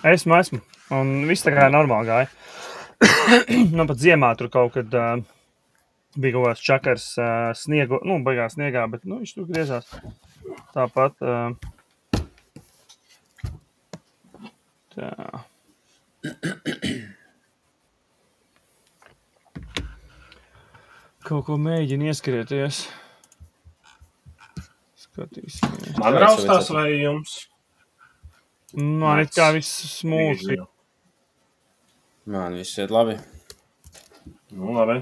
Esmu. Un viss tā kā normāli gāja. Nu, pat ziemā tur kaut kad bija kaut kāds čakars sniegu, nu, baigās sniegā, bet, nu, viņš tur griezās. Tāpat. Tā. Kaut ko mēģina ieskrieties. Skatīsimies. Man raustās vai jums? Man it kā viss smūgi. Man viss iet labi. Nu, labi.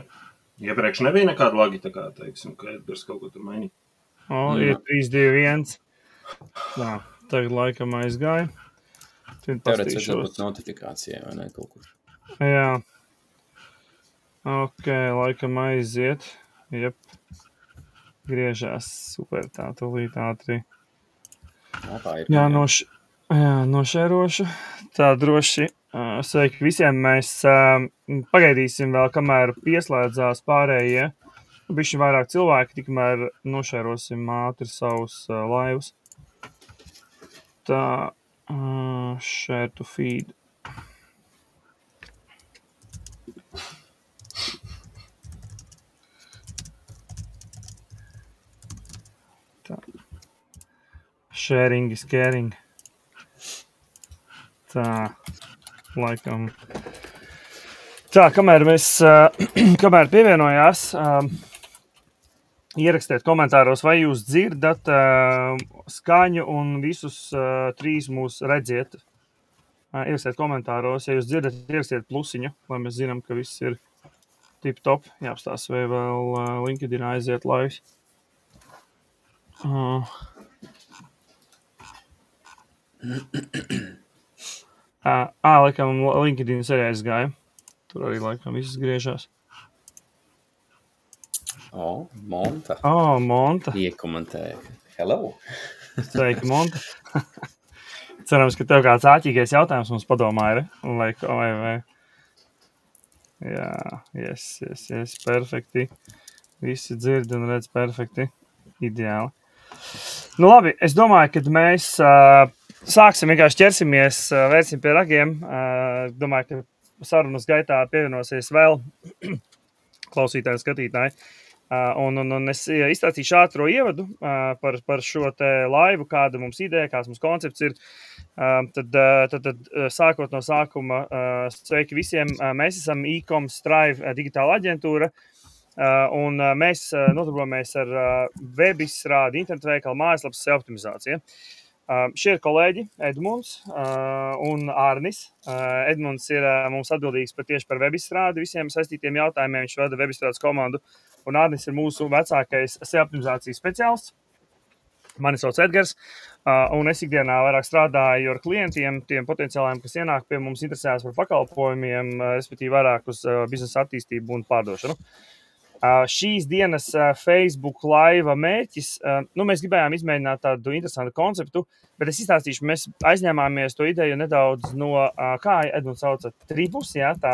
Iepriekš nebija nekāda lagi, tā kā, teiksim, ka Edgars kaut ko tur mainīja. Ir 3, 2, 1. Tā, tagad laikam aizgāja. Teorētiski būt notifikācijai vai ne kaut kur. Jā. Ok, laikam aiziet. Jep. Griežās. Super, tā tūlīt ātri. Jā, nošērošu. Tā droši. Sveiki visiem. Mēs pagaidīsim vēl, kamēr pieslēdzās pārējie. Bišķi vairāk cilvēki, tikmēr nošērosim ātri savus laivus. Tā, share to feed. Tā. Sharing is caring. Tā, laikam. Tā, kamēr pievienojās, ierakstiet komentāros, vai jūs dzirdat skaņu un visus 3 mūs redziet. Ierakstiet komentāros, ja jūs dzirdat, ierakstiet plusiņu, lai mēs zinām, ka viss ir tip top. Jāapstās, vai vēl LinkedIn aiziet laivs. Laikam LinkedIn arī aizgāja. Tur arī laikam viss griežās. Monta. Monta. Iekomentēja. Hello. Sveiki, Monta. Cerams, ka tev kāds āķīgais jautājums mums padomāja, vai. Jā, yes, perfekti. Visi dzird un redz perfekti. Ideāli. Nu labi, es domāju, ka mēs sāksim, vienkārši ķersimies, vērsim pie ragiem. Domāju, ka sarunas gaitā pievienosies vēl klausītāji, skatītāji. Un es izstāstīšu ātro ievadu par šo te laivu, kāda mums ideja, kāds mums koncepts ir. Tad sākot no sākuma, sveiki visiem. Mēs esam e-coms Strive digitāla aģentūra. Un mēs nodarbojamies ar webizstrādi, internetu veikalu, mājaslapas optimizāciju. Šie ir kolēģi Edmunds un Ārnis. Edmunds ir mums atbildīgs tieši par webizstrādi, visiem saistītiem jautājumiem. Viņš vada webizstrādes komandu. Un Ārnis ir mūsu vecākais optimizācijas speciālists. Mani sauc Edgars. Un es ikdienā vairāk strādāju ar klientiem, tiem potenciāliem, kas ienāk pie mums, interesēs par pakalpojumiem, respektīvi vairāk uz biznesa attīstību un pārdošanu. Šīs dienas Facebook laiva mērķis, mēs gribējām izmēģināt tādu interesantu konceptu, bet es izstāstīšu, mēs aizņēmāmies to ideju nedaudz no, kā Edmunds sauca, Tribus, jā, tā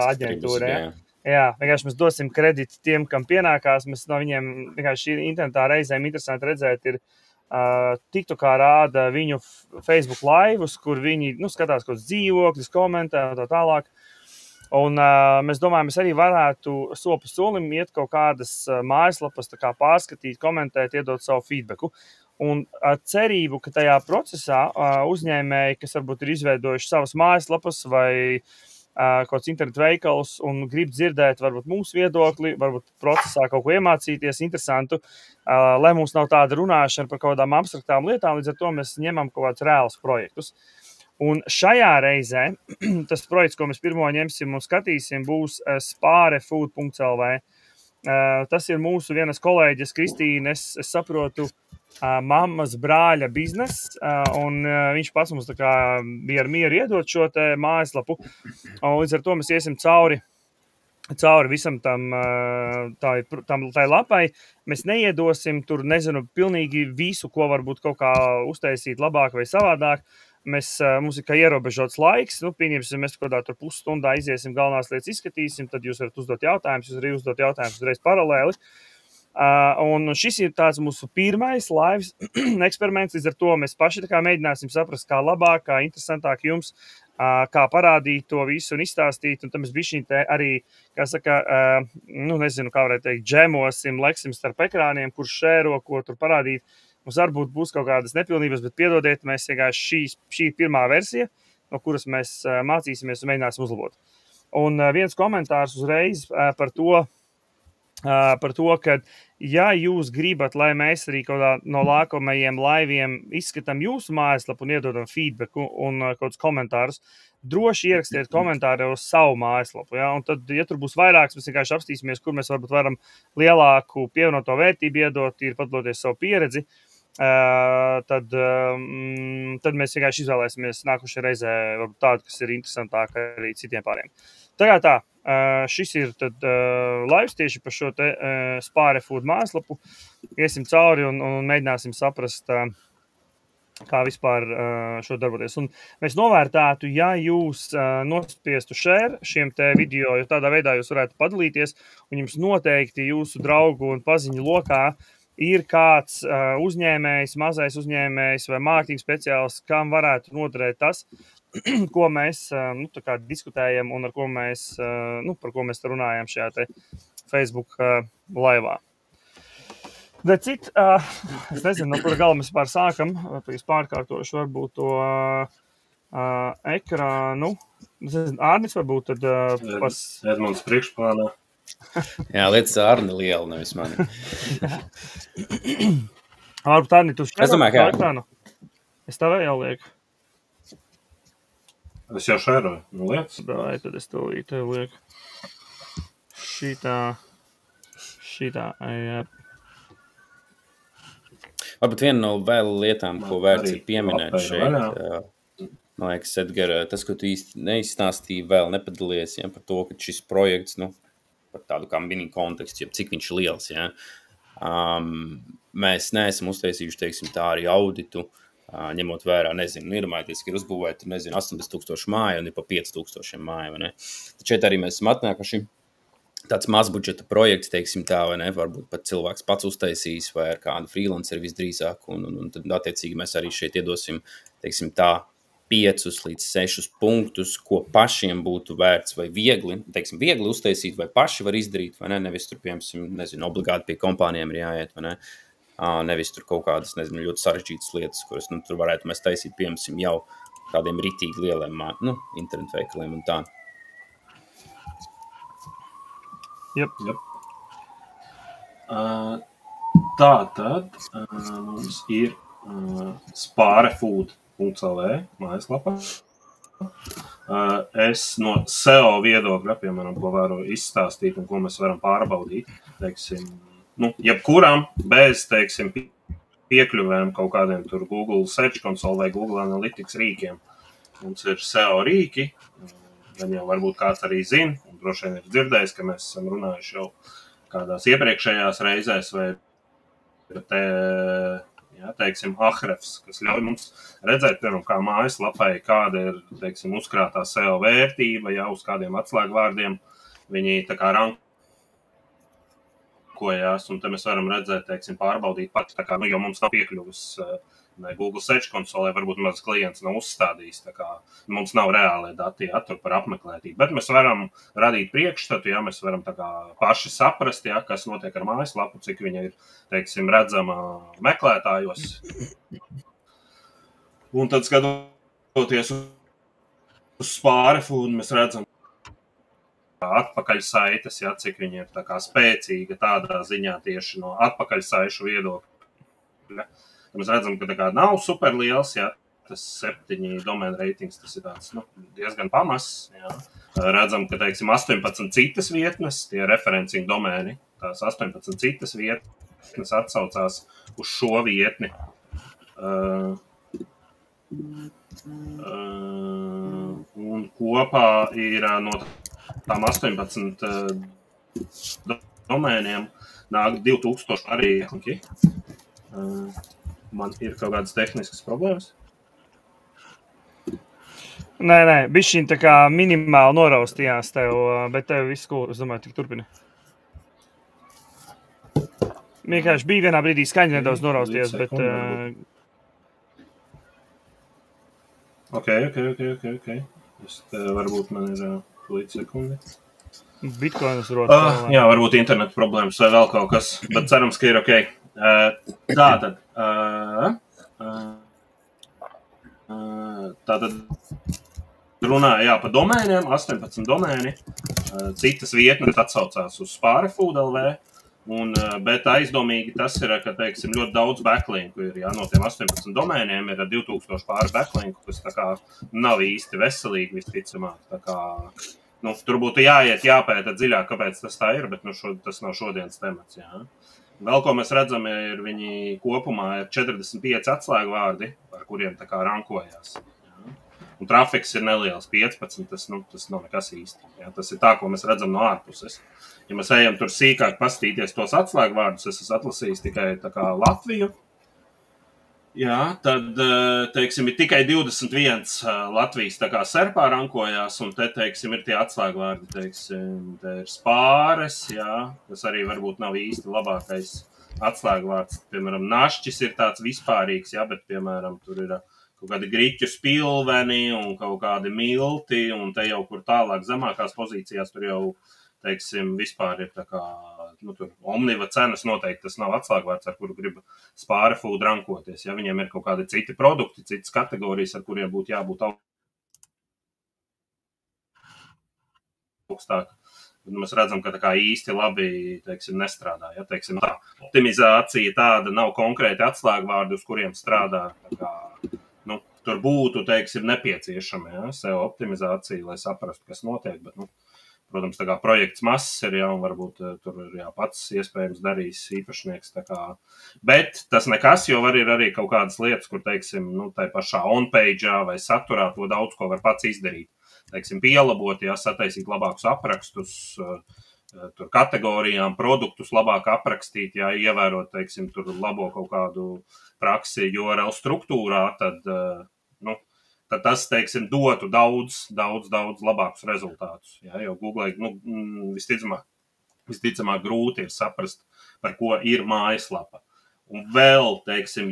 aģentūra, jā. Jā, vienkārši mēs dosim kreditu tiem, kam pienākās, mēs no viņiem vienkārši internetā reizēm interesanti redzēt ir TikTokā rāda viņu Facebook laivus, kur viņi, skatās kaut kāds dzīvokļus, komentē un tā tālāk. Un mēs domājam, mēs arī varētu sopu solim iet kaut kādas mājaslapas, tā kā pārskatīt, komentēt, iedot savu feedbacku. Un cerību, ka tajā procesā uzņēmēji, kas varbūt ir izveidojuši savas mājaslapas vai kaut kāds internetu veikals un grib dzirdēt varbūt mūsu viedokli, varbūt procesā kaut ko iemācīties interesantu, lai mums nav tāda runāšana par kaut kādām abstraktām lietām, līdz ar to mēs ņemam kaut kādus reālus projektus. Un šajā reizē tas projekts, ko mēs pirmo ņemsim un skatīsim, būs sparefood.lv. Tas ir mūsu vienas kolēģis Kristīne, es saprotu, mammas brāļa bizness, un viņš pats mums tā kā bija ar mieru iedot šo te mājaslapu. Un līdz ar to mēs iesim cauri visam tai lapai. Mēs neiedosim tur, nezinu, pilnīgi visu, ko varbūt kaut kā uztaisīt labāk vai savādāk. Mums ir kā ierobežots laiks, pieņemsim, mēs kaut kādā tur pusstundā iziesim, galvenās lietas izskatīsim, tad jūs varat uzdot jautājumus, jūs arī uzdot jautājumus uzreiz paralēli. Un šis ir tāds mūsu pirmais live eksperiments, līdz ar to mēs paši tā kā mēģināsim saprast, kā labāk, kā interesantāk jums, kā parādīt to visu un izstāstīt, un tam es bišķiņ te arī, kā saka, nezinu, kā varētu teikt, džemosim, leksim starp ekrāniem, kurš šēro, ko tur parādīt. Mums varbūt būs kaut kādas nepilnības, bet piedodiet, mēs vienkārši šī ir pirmā versija, no kuras mēs mācīsimies un mēģināsim uzlabot. Un viens komentārs uzreiz par to, ka, ja jūs gribat, lai mēs arī kaut kā no nākamajiem laiviem izskatām jūsu mājaslapu un iedodam feedback un kaut kādus komentārus, droši ierakstiet komentāru uz savu mājaslapu. Ja? Un tad, ja tur būs vairāks, mēs vienkārši apstīsimies, kur mēs varbūt varam lielāku pievienoto vērtību iedot, ir padaloties savu pieredzi. Tad mēs vienkārši izvēlēsimies nākušajā reizē tādu, kas ir interesantāk arī citiem pāriem. Tagad tā, šis ir tad laivs tieši par šo te Spārefood mājaslapu. Iesim cauri un mēģināsim saprast, kā vispār šo darboties. Un mēs novērtētu, ja jūs nospiestu share šiem te video, jo tādā veidā jūs varētu padalīties, un jums noteikti jūsu draugu un paziņu lokā ir kāds uzņēmējs, mazais uzņēmējs vai mārketinga speciālists, kam varētu noderēt tas, ko mēs tā kā diskutējam un ar ko mēs, par ko mēs runājam šajā te Facebook laivā. That's it. Es nezinu, no kura gala mēs pār sākam. Pēc pārkārtošu varbūt to ekrānu. Ārnis varbūt tad Edmunds priekšplānā. Jā, lietas Ārni liela, nevis mani. Varbūt Ārni, tu Es domāju, ka ekrānu? Es tev jau lieku. Es jau šēroju, lietas. Vai, tad es to lieku. Šitā, jā. Varbūt viena no vēl lietām, ko vērts ir pieminēt šeit, man liekas, Edgar, tas, ko tu īsti neizstāstīji vēl, nepadalies, ja, par to, ka šis projekts, par tādu kā mini kontekstu, cik viņš liels, ja. Mēs neesam uztaisījuši, teiksim, tā arī auditu, ņemot vērā, nezinu, iedomājieties, ka ir uzbūvēta, 80,000 māju un ir pa 5,000 māju, vai ne? Tad šeit arī mēs esam atnākuši tāds mazbudžeta projekts, teiksim tā, vai ne, varbūt pat cilvēks pats uztaisīs vai ar kādu freelanceru visdrīzāk, un tad attiecīgi mēs arī šeit iedosim, teiksim tā, 5 līdz 6 punktus, ko pašiem būtu vērts vai viegli uztaisīt, vai paši var izdarīt, vai ne, nevis tur, piemēram, nezinu, obligāti pie kompānijām ir jāiet, vai ne, nevis tur kaut kādas, nezinu, ļoti sarežģītas lietas, kuras, tur varētu mēs taisīt, piemēram, jau tādiem ritīgi lieliem, internetveikaliem un tā. Yep. Tātad mums ir Spārefood.lv mājaslapa. Es no SEO viedokļa, piemēram, ko varu izstāstīt un ko mēs varam pārbaudīt, teiksim, jebkuram bez, teiksim, piekļuvēm kaut kādiem tur Google Search Console vai Google Analytics rīkiem. Mums ir SEO rīki, gan jau varbūt kāds arī zina, un droši vien ir dzirdējis, ka mēs esam runājuši jau kādās iepriekšējās reizēs, vai teiksim, Ahrefs, kas ļauj mums redzēt, piemēram, kā mājaslapai, kāda ir, teiksim, uzkrātā SEO vērtība, ja uz kādiem atslēgvārdiem viņi tā kā rankojās, un te mēs varam redzēt, teiksim, pārbaudīt pat, tā kā, jo mums nav piekļuvis Google Search Console, varbūt mazs klients nav uzstādījis, tā kā mums nav reālie dati tur par apmeklētību, bet mēs varam radīt priekšstatu, ja mēs varam tā kā paši saprast, ja, kas notiek ar mājaslapu, cik viņa ir, teiksim, redzama meklētājos. Un tad skatoties uz Spārefood, mēs redzam atpakaļsaites, ja, cik viņa ir tā kā spēcīga tādā ziņā tieši no atpakaļsaišu viedokļa. Mēs redzam, ka tā kā nav superliels, ja, tas 7 domēnu reitings, tas ir tāds, diezgan pamazs, ja. Redzam, ka, teiksim, 18 citas vietnes, tie referencing domēni, tās 18 citas vietnes atsaucās uz šo vietni. Un kopā ir no tām 18 domēniem nāk 2000 arī. Man ir kaut kādas tehniskas problēmas? Nē, bišķiņ tā kā minimāli noraustījās tev, bet tev viss cool, es domāju, tik turpini. Vienkārši bija vienā brīdī skaņa nedaudz norausties, bet... Ok. Varbūt man ir līdz sekundi. Bitcoinus rodas. Jā, varbūt internetu problēmas vai vēl kaut kas, bet cerams, ka ir ok. Tātad runāja par domēniem, 18 domēni. Citas vietnes atsaucās uz Spārefood.lv, bet aizdomīgi tas ir, ka, teiksim, ļoti daudz backlinku ir. Jā, no tiem 18 domēniem ir 2000 pāri backlinku, kas tā kā nav īsti veselīgi visticamāk. Tā kā, tur būtu jāpēta dziļāk, kāpēc tas tā ir, bet tas nav šodienas temats. Jā. Vēl, ko mēs redzam, ir viņi kopumā ir 45 atslēgvārdi, ar kuriem tā kā rankojās. Jā. Un trafiks ir neliels, 15, tas nav nekas īsti. Jā. Tas ir tā, ko mēs redzam no ārpuses. Ja mēs ejam tur sīkāk pastīties tos atslēgvārdus, es esmu atlasījis tikai tā kā Latviju. Jā, tad, teiksim, ir tikai 21 Latvijas tā kā serpā rankojās, un te, teiksim, ir tie atslēgvārdi, teiksim, te ir spāres, jā, kas arī varbūt nav īsti labākais atslēgvārds. Piemēram, našķis ir tāds vispārīgs, jā, bet, piemēram, tur ir kaut kādi griķu spilveni un kaut kādi milti, un te jau kur tālāk zemākās pozīcijās tur jau, teiksim, vispār ir tā kā, tur Omniva cenas noteikti tas nav atslēgvārds, ar kuru grib Spārefood rankoties. Ja viņiem ir kaut kādi citi produkti, citas kategorijas, ar kuriem būtu jābūt augstāk. Mēs redzam, ka tā kā īsti labi, teiksim, nestrādā. Ja, teiksim, tā optimizācija tāda nav konkrēti atslēgvārdi, uz kuriem strādā. Tā kā, tur būtu, teiksim, nepieciešama, ja, SEO optimizācija, lai saprastu, kas notiek, bet, protams, tā kā projekts mazs ir, jā, un varbūt tur ir pats iespējams darījis īpašnieks. Tā kā. Bet tas nekas, jo var ir arī kaut kādas lietas, kur, teiksim, tai pašā on-page'ā vai saturā to daudz ko var pats izdarīt. Teiksim, pielabot, jā, sataisīt labākus aprakstus, tur kategorijām, produktus labāk aprakstīt, jā, ievērot, teiksim, tur labo kaut kādu praksi URL struktūrā, tad tas, teiksim, dotu daudz labākus rezultātus. Jā, jo Google visticamāk grūti ir saprast, par ko ir mājaslapa. Un vēl, teiksim,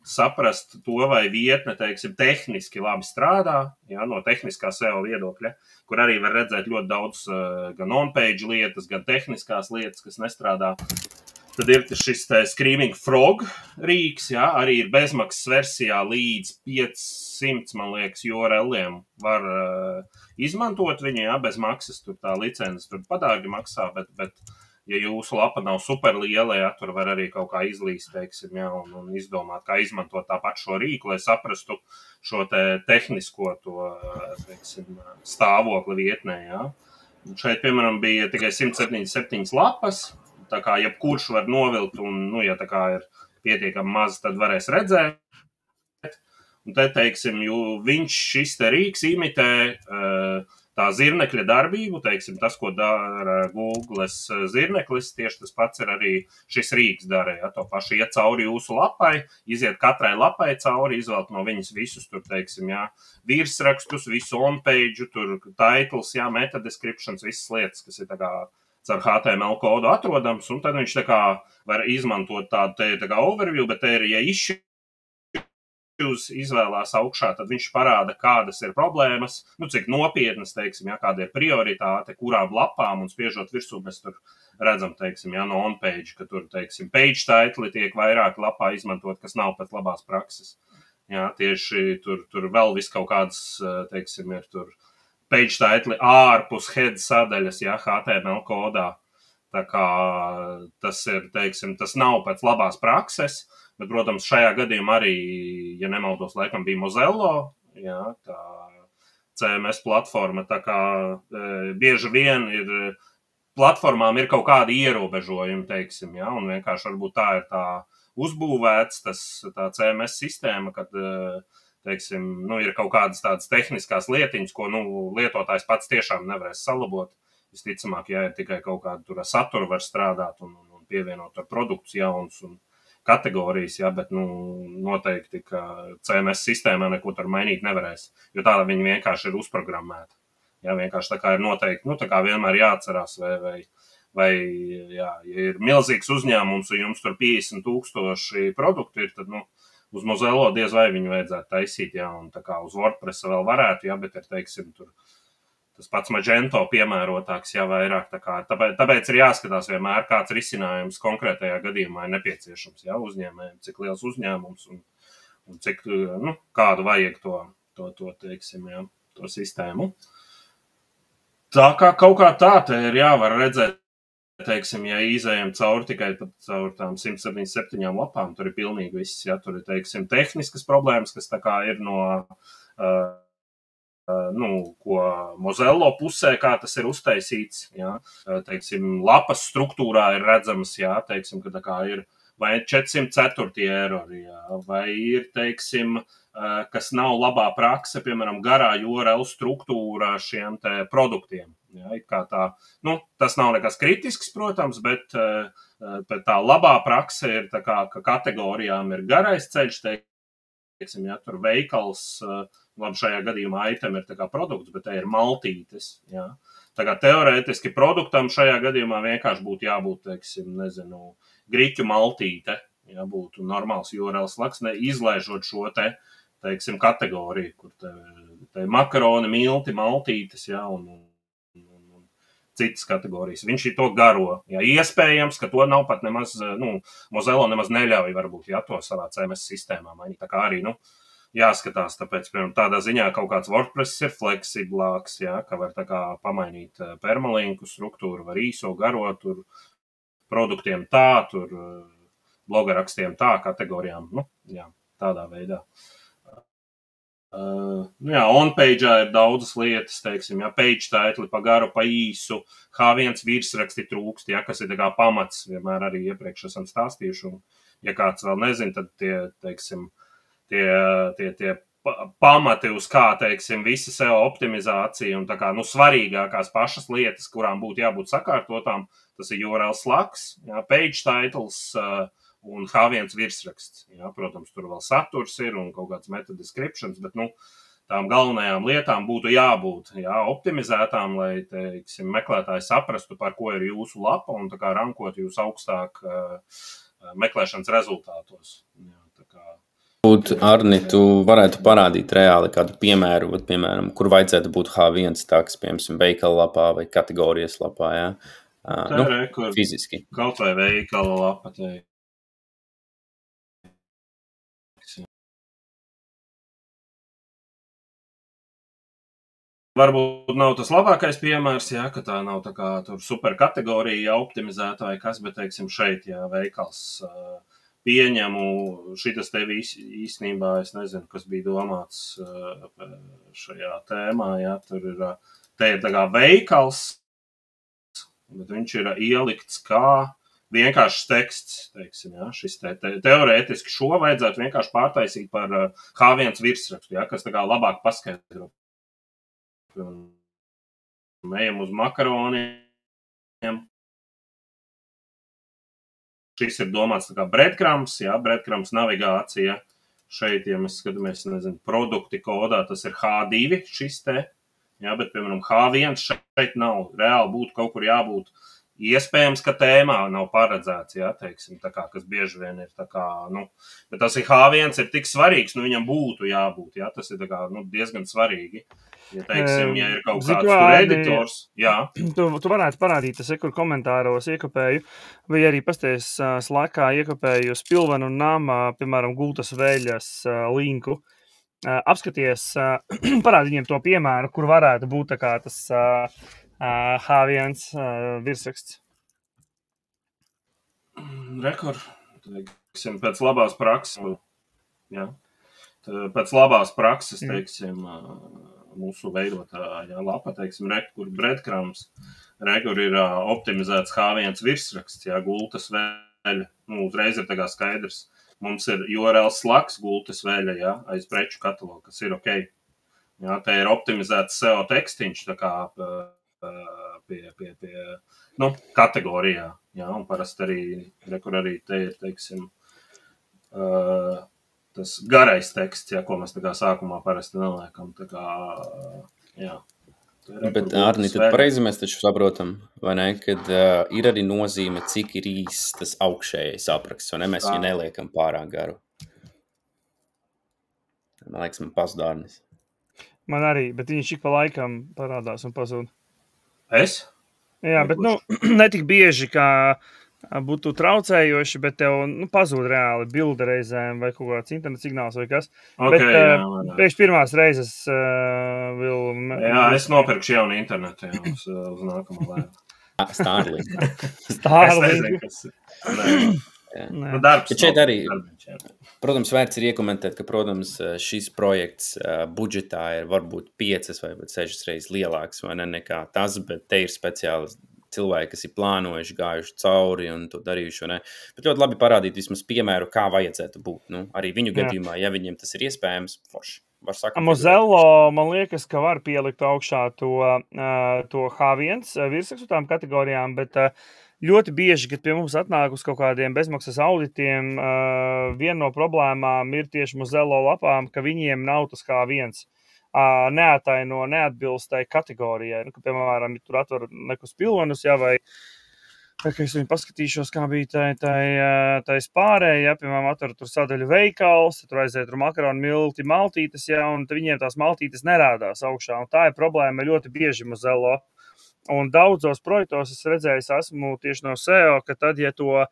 saprast to, vai vietne, teiksim, tehniski labi strādā, jā, no tehniskā SEO viedokļa, kur arī var redzēt ļoti daudz gan on-page lietas, gan tehniskās lietas, kas nestrādā. Tad ir šis Screaming Frog rīks, jā, arī ir bezmaksas versijā līdz 500, man liekas, URL-iem var izmantot viņu, jā, bez maksas, tur tā licences tur padārgi maksā, bet ja jūsu lapa nav super liela, jā, tur var arī kaut kā izlīst, teiksim, jā, un izdomāt, kā izmantot tāpat šo rīku, lai saprastu šo tehnisko to, teiksim, stāvokli vietnē, jā. Un šeit, piemēram, bija tikai 177 lapas, tā kā jebkurš var novilkt, un, ja tā kā ir pietiekami maz, tad varēs redzēt. Un te, teiksim, šis te rīks imitē tā zirnekļa darbību, teiksim, tas, ko dara Googles zirneklis, tieši tas pats ir arī šis rīks dara, ja, to pašu iet cauri jūsu lapai, iziet katrai lapai cauri, izvelt no viņas visus, tur, teiksim, jā, virsrakstus, visu on-page, tur titles, jā, meta-descriptions, visas lietas, kas ir tā kā caur HTML kodu atrodams, un tad viņš tā kā var izmantot tādu, te ir tā kā overview, bet te ir, ja izvēlās augšā, tad viņš parāda, kādas ir problēmas, cik nopietnas, teiksim, ja, kāda ir prioritāte, kurām lapām, un spiežot virsū, mēs tur redzam, teiksim, ja, no on-page, ka tur, teiksim, page title tiek vairāk lapā izmantot, kas nav pat labās prakses. Jā, tieši tur vēl viss kaut kādas, teiksim, ir tur page title ārpus head sadaļas, jā, HTML kodā. Tā kā tas ir, teiksim, tas nav pēc labās prakses, bet, protams, šajā gadījumā arī, ja nemaldos, laikam bija Mozello, jā, tā CMS platforma, tā kā bieži vien ir, platformām ir kaut kādi ierobežojumi, teiksim, jā, un vienkārši varbūt tā ir tā uzbūvēts, tā CMS sistēma, kad teiksim, ir kaut kādas tādas tehniskās lietiņas, ko, lietotājs pats tiešām nevarēs salabot. Visticamāk, ja ir tikai kaut kāda tur satura var strādāt un pievienot ar produktus jauns un kategorijas, jā, bet, noteikti, ka CMS sistēmā neko tur mainīt nevarēs, jo tāda viņi vienkārši ir uzprogrammēta. Jā, vienkārši tā kā ir noteikti, tā kā vienmēr jāatcerās vai vai jā, ja ir milzīgs uzņēmums, un jums tur 50,000 produktu ir, tad, uz Mozello diez vai viņu vajadzētu taisīt, jā, un tā kā uz WordPress vēl varētu, jā, bet ir, teiksim, tur tas pats Magento piemērotāks, jā, vairāk tā kā, tāpēc ir jāskatās vienmēr, kāds risinājums konkrētajā gadījumā ir nepieciešams, jā, uzņēmējiem, cik liels uzņēmums un cik, kādu vajag to teiksim, jā, to sistēmu. Tā kā kaut kā tā, te ir jāvar redzēt, teiksim, ja izējam tikai caur tām 177 lapām, tur ir pilnīgi viss, ja tur ir, teiksim, tehniskas problēmas, kas tā kā ir no, ko Mozello pusē, kā tas ir uztaisīts, ja, teiksim, lapas struktūrā ir redzamas, ja, teiksim, ka tā kā ir vai 404 erori, ja, vai ir, teiksim, kas nav labā prakse, piemēram, garā URL struktūrā šiem te produktiem. Ja, kā tā, tas nav nekas kritisks, protams, bet tā labā prakse ir tā kā, ka kategorijām ir garais ceļš, teiksim, ja tur veikals, labi, šajā gadījumā item ir tā kā produkts, bet te ir maltītes, ja. Tā kā teorētiski produktam šajā gadījumā vienkārši būtu jābūt, teiksim, nezinu, griķu maltīte, ja būtu normāls URL slaks, izlaižot šo teiksim, kategoriju, kur te makaroni, milti, maltītes, ja, un citas kategorijas. Viņš ir to garo. Ja, iespējams, ka to nav pat nemaz, Mozello nemaz neļauj varbūt, ja, to savā CMS sistēmā mainīt. Tā kā arī, jāskatās, tāpēc, piemēram, tādā ziņā kaut kāds WordPress ir fleksiblāks, ja, ka var tā kā pamainīt permalinku struktūru, var īso garo, tur produktiem tā, tur blogarakstiem tā, kategorijām, jā, tādā veidā. Jā, on-page'ā ir daudzas lietas, teiksim, ja, page title pa garu, pa īsu, H1 virsraksti trūkst, ja, kas ir tā kā pamats, vienmēr arī iepriekš esam stāstījuši, un ja kāds vēl nezin, tad tie, teiksim, tie pamati uz kā, teiksim, visa SEO optimizācija un tā kā, svarīgākās pašas lietas, kurām būtu jābūt sakārtotām, tas ir URL slaks, ja, page titles, un H1 virsraksts. Jā, protams, tur vēl saturs ir un kaut kāds meta descriptions, bet, tām galvenajām lietām būtu jābūt, jā, optimizētām, lai, teiksim, meklētāji saprastu, par ko ir jūsu lapa un tā kā rankot jūs augstāk meklēšanas rezultātos. Jā, tā kā. Arni, tu varētu parādīt reāli kādu piemēru, piemēram, kur vajadzētu būt H1 taks, piemēram, veikala lapā vai kategorijas lapā, jā? Fiziski. Kaut vai veikala lapa, te. Varbūt nav tas labākais piemērs, jā, ka tā nav tā kā tur super kategorija optimizēta vai kas, bet, teiksim, šeit, jā, veikals pieņemu, šitas tevi īstenībā, es nezinu, kas bija domāts šajā tēmā, jā, tur ir, te ir tā kā veikals, bet viņš ir ielikts kā vienkāršs teksts, teiksim, jā, šis teorētiski šo vajadzētu vienkārši pārtaisīt par H1 virsrakstu, jā, kas tā kā labāk paskaidro. Ejam uz makaroniem. Šis ir domāts tā kā breadcrumbs, jā, breadcrumbs navigācija. Šeit, ja mēs skatāmies, nezinu, produkti kodā, tas ir H2 šis te, jā, bet, piemēram, H1 šeit nav. Reāli būtu kaut kur jābūt. Iespējams, ka tēmā nav paredzēts, jā, teiksim, tā kā, kas bieži vien ir tā kā, bet tas ir H1 ir tik svarīgs, viņam būtu jābūt, jā, tas ir tā kā, diezgan svarīgi. Ja, teiksim, ja ir kaut kāds tur editors, jā. Tu varētu parādīt, es kur komentāros iekopēju, vai arī pasties Slackā iekopēju uz Pilvenu un Nama, piemēram, Gultas veļas linku. Apskaties, parādi viņiem to piemēru, kur varētu būt tā kā tas H1 virsraksts. Rekord, teiksim, pēc labās prakses, jā. Pēc labās prakses, teiksim, mūsu veidotā lapa, teiksim, kur breadcrumbs, kur ir optimizēts H1 virsraksts, jā, Gultas veļa, uzreiz ir tā kā skaidrs. Mums ir URL slaks Gultas veļa, jā, aiz preču katalogu, kas ir ok. Jā, te ir optimizēts SEO tekstiņš, tā kā pie kategorijā, jā, un parasti arī, kur arī te ir, teiksim, tas garais teksts, jā, ko mēs tā kā sākumā parasti neliekam, tā kā, jā, te Bet, Arni, tad pareizi mēs taču saprotam, vai ne, kad ir arī nozīme, cik ir īsts tas augšējais apraksts, vai ne, mēs viņu neliekam pārāk garu. Man liekas, man pazuda Arnis. Man arī, bet viņš ik pa laikam parādās un pazūd. Es? Jā, bet, ne tik bieži, kā būtu traucējoši, bet tev, pazūd reāli bilde reizēm vai kaut kāds internets signāls vai kas. Okay, bet priekš pirmās reizes Jā, es nopirkšu jaunu internetu uz nākamo lēmu. Starlink. Starlink. Darbs. Bet šeit arī, protams, vērts ir iekomentēt, ka, protams, šis projekts budžetā ir varbūt 5 vai 6 reizes lielāks vai ne nekā tas, bet te ir speciāli cilvēki, kas ir plānojuši, gājuši cauri un to darījuši, ne? Bet ļoti labi parādīt vismaz piemēru, kā vajadzētu būt. Arī viņu gadījumā, ja viņiem tas ir iespējams, forši. Mozello, man liekas, ka var pielikt augšā to H1 virsrakstu tām kategorijām, bet ļoti bieži, kad pie mums atnāk uz kaut kādiem bezmaksas auditiem, viena no problēmām ir tieši Mozello lapām, ka viņiem nav tas H1. Neataino, neatbilst tai kategorijai. Ka, piemēram, tur atver nekus pilonus, vai ka es viņu paskatīšos, kā bija tai spārēja, piemēram, atver tur sadaļu veikals, tur aiziet tur makaronu milti, maltītes, un viņiem tās maltītes nerādās augšā. Un tā ir problēma ļoti bieži Mozello. Un daudzos projektos es redzējis esmu tieši no SEO, ka tad, ja to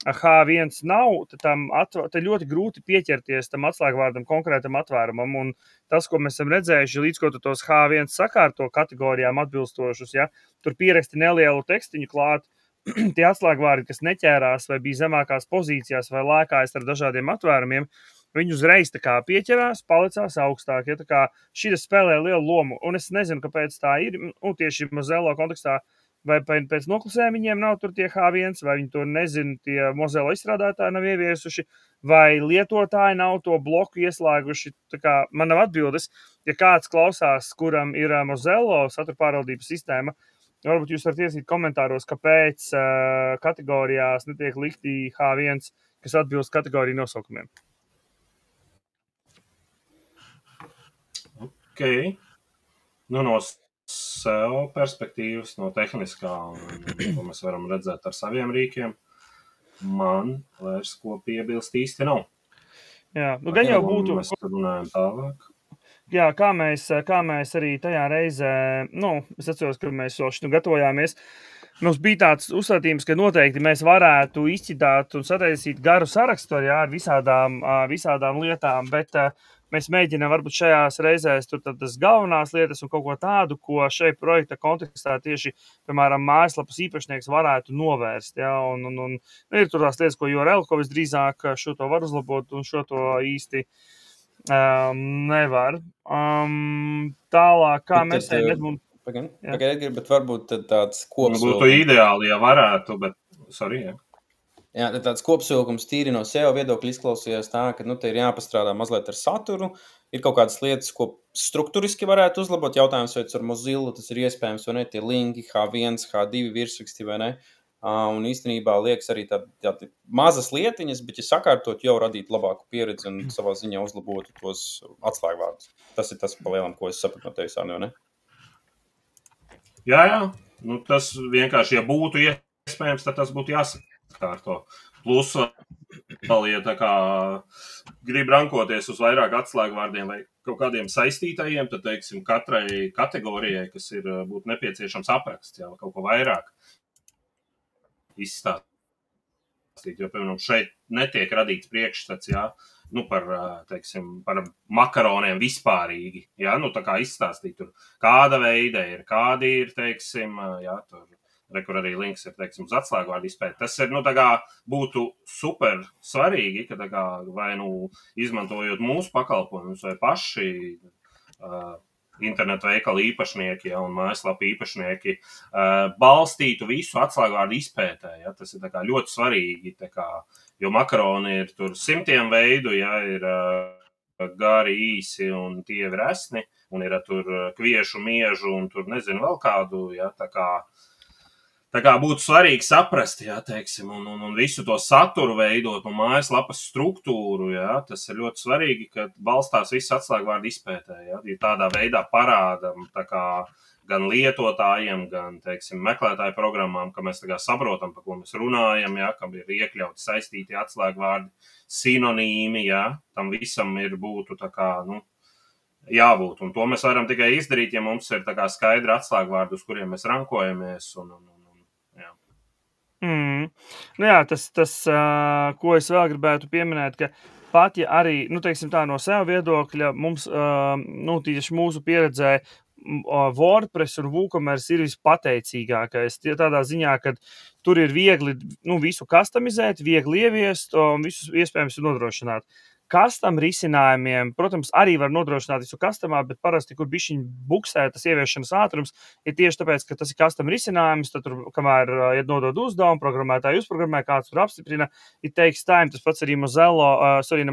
H1 nav, tad ļoti grūti pieķerties tam atslēgvārdam konkrētam atvērumam. Un tas, ko mēs esam redzējuši, līdz ko tu tos H1 sakārto kategorijām atbilstošus, tur pieraksti nelielu tekstiņu klāt, tie atslēgvārdi, kas neķērās vai bija zemākās pozīcijās vai lēkājas ar dažādiem atvērumiem, viņi uzreiz tā kā pieķerās, palicās augstāk. Tā kā šitas spēlē lielu lomu. Un es nezinu, kāpēc tā ir. Un tieši Mozello kontekstā vai pēc noklusējuma viņiem nav tur tie H1, vai viņi to nezina, tie Mozello izstrādātāji nav ieviesuši, vai lietotāji nav to bloku ieslēguši. Tā kā man nav atbildes, ja kāds klausās, kuram ir Mozello satura pārvaldības sistēma, varbūt jūs varat iesīt komentāros, kāpēc kategorijās netiek likti H1, kas atbilst kategoriju nosaukumiem. Ok. No SEO perspektīvas, no tehniskā, ko mēs varam redzēt ar saviem rīkiem, man vairs ko piebilst īsti nav. Jā, gan jau būtu. Mēs runājam tālāk. Jā, kā mēs arī tajā reizē, es atceros, ka mēs vēl šitā gatavojāmies. Mums bija tāds uzstādījums, ka noteikti mēs varētu izķidāt un sataisīt garu sarakstu ar visādām lietām, bet mēs mēģinām varbūt šajās reizēs tur tas galvenās lietas un kaut ko tādu, ko šeit projekta kontekstā tieši, piemēram, mājaslapas īpašnieks varētu novērst. Ja? Un ir tur tās lietas, ko URL, ko visdrīzāk šo to var uzlabot un šo to īsti nevar. Tālāk, kā mēs Pagaidiet, bet varbūt tāds kopsavilkums. Būtu ideāli, ja varētu, bet sorry, jā. Jā, tāds kopsavilkums tīri no SEO viedokļa izklausījās tā, ka te ir jāpastrādā mazliet ar saturu. Ir kaut kādas lietas, ko struktūriski varētu uzlabot. Jautājums, vai ar Mozilla tas ir iespējams, vai ne, tie linki, H1, H2 virsraksti, vai ne. Un īstenībā liekas arī tādi mazas lietiņas, bet ja sakārtot, jau radīt labāku pieredzi un savā ziņā uzlabotu tos atslēgvārdus. Tas ir tas pa lielam, ko es sapratu no tevis, Arni, ne? Jā. Tas vienkārši, ja būtu iespējams, tad tas būtu jāsakārto. Plus, ja tā kā grib rankoties uz vairāk atslēgvārdiem vai kaut kādiem saistītajiem, tad, teiksim, katrai kategorijai, kas ir būtu nepieciešams apraksts, jā, kaut ko vairāk izstāstīt. Jo, piemēram, šeit netiek radīts priekšstats, jā, par makaroniem vispārīgi, jā, tā kā izstāstīt tur, kāda veida ir, kādi ir, teiksim, jā, tur, kur arī links ir, teiksim, uz atslēgvārdu izpēti. Tas ir, tā kā būtu super svarīgi, ka tā kā vai, izmantojot mūsu pakalpojumus vai paši internetu veikalu īpašnieki, ja, un mājaslapu īpašnieki balstītu visu atslēgvārdu izpētē, ja, tas ir tā kā ļoti svarīgi, tā kā, jo makaroni ir tur 100 veidu, ja, ir gari, īsi un tie ir resni, un ir tur kviešu, miežu un tur nezinu vēl kādu, ja, tā kā Tā kā būtu svarīgi saprast, jā, teiksim, un visu to saturu veidot un mājaslapas struktūru, jā, tas ir ļoti svarīgi, ka balstās viss atslēgvārdu izpētē, jā, ja tādā veidā parādam, tā kā gan lietotājiem, gan, teiksim, meklētāju programmām, ka mēs tā kā saprotam, par ko mēs runājam, jā, kam ir iekļauti saistīti atslēgvārdi, sinonīmi, jā, tam visam ir būtu tā kā, jābūt, un to mēs varam tikai izdarīt, ja mums ir tā kā skaidri atslēgvārdi, uz kuriem mēs rankojamies, jā. Nu jā, tas, ko es vēl gribētu pieminēt, ka pat ja arī, teiksim tā, no sev viedokļa mums, tieši mūsu pieredzē WordPress un WooCommerce ir vispateicīgākais. Tādā ziņā, ka tur ir viegli visu customizēt, viegli ieviest un visus iespējams nodrošināt. Custom risinājumiem, protams, arī var nodrošināt visu customā, bet parasti, kur bišķiņ buksē tas ieviešanas ātrums, ir tieši tāpēc, ka tas ir custom risinājums, tad tur, kamēr nodod uzdevumu, programmētāji uzprogrammē, kāds tur apstiprina, it takes time, tas pats arī ne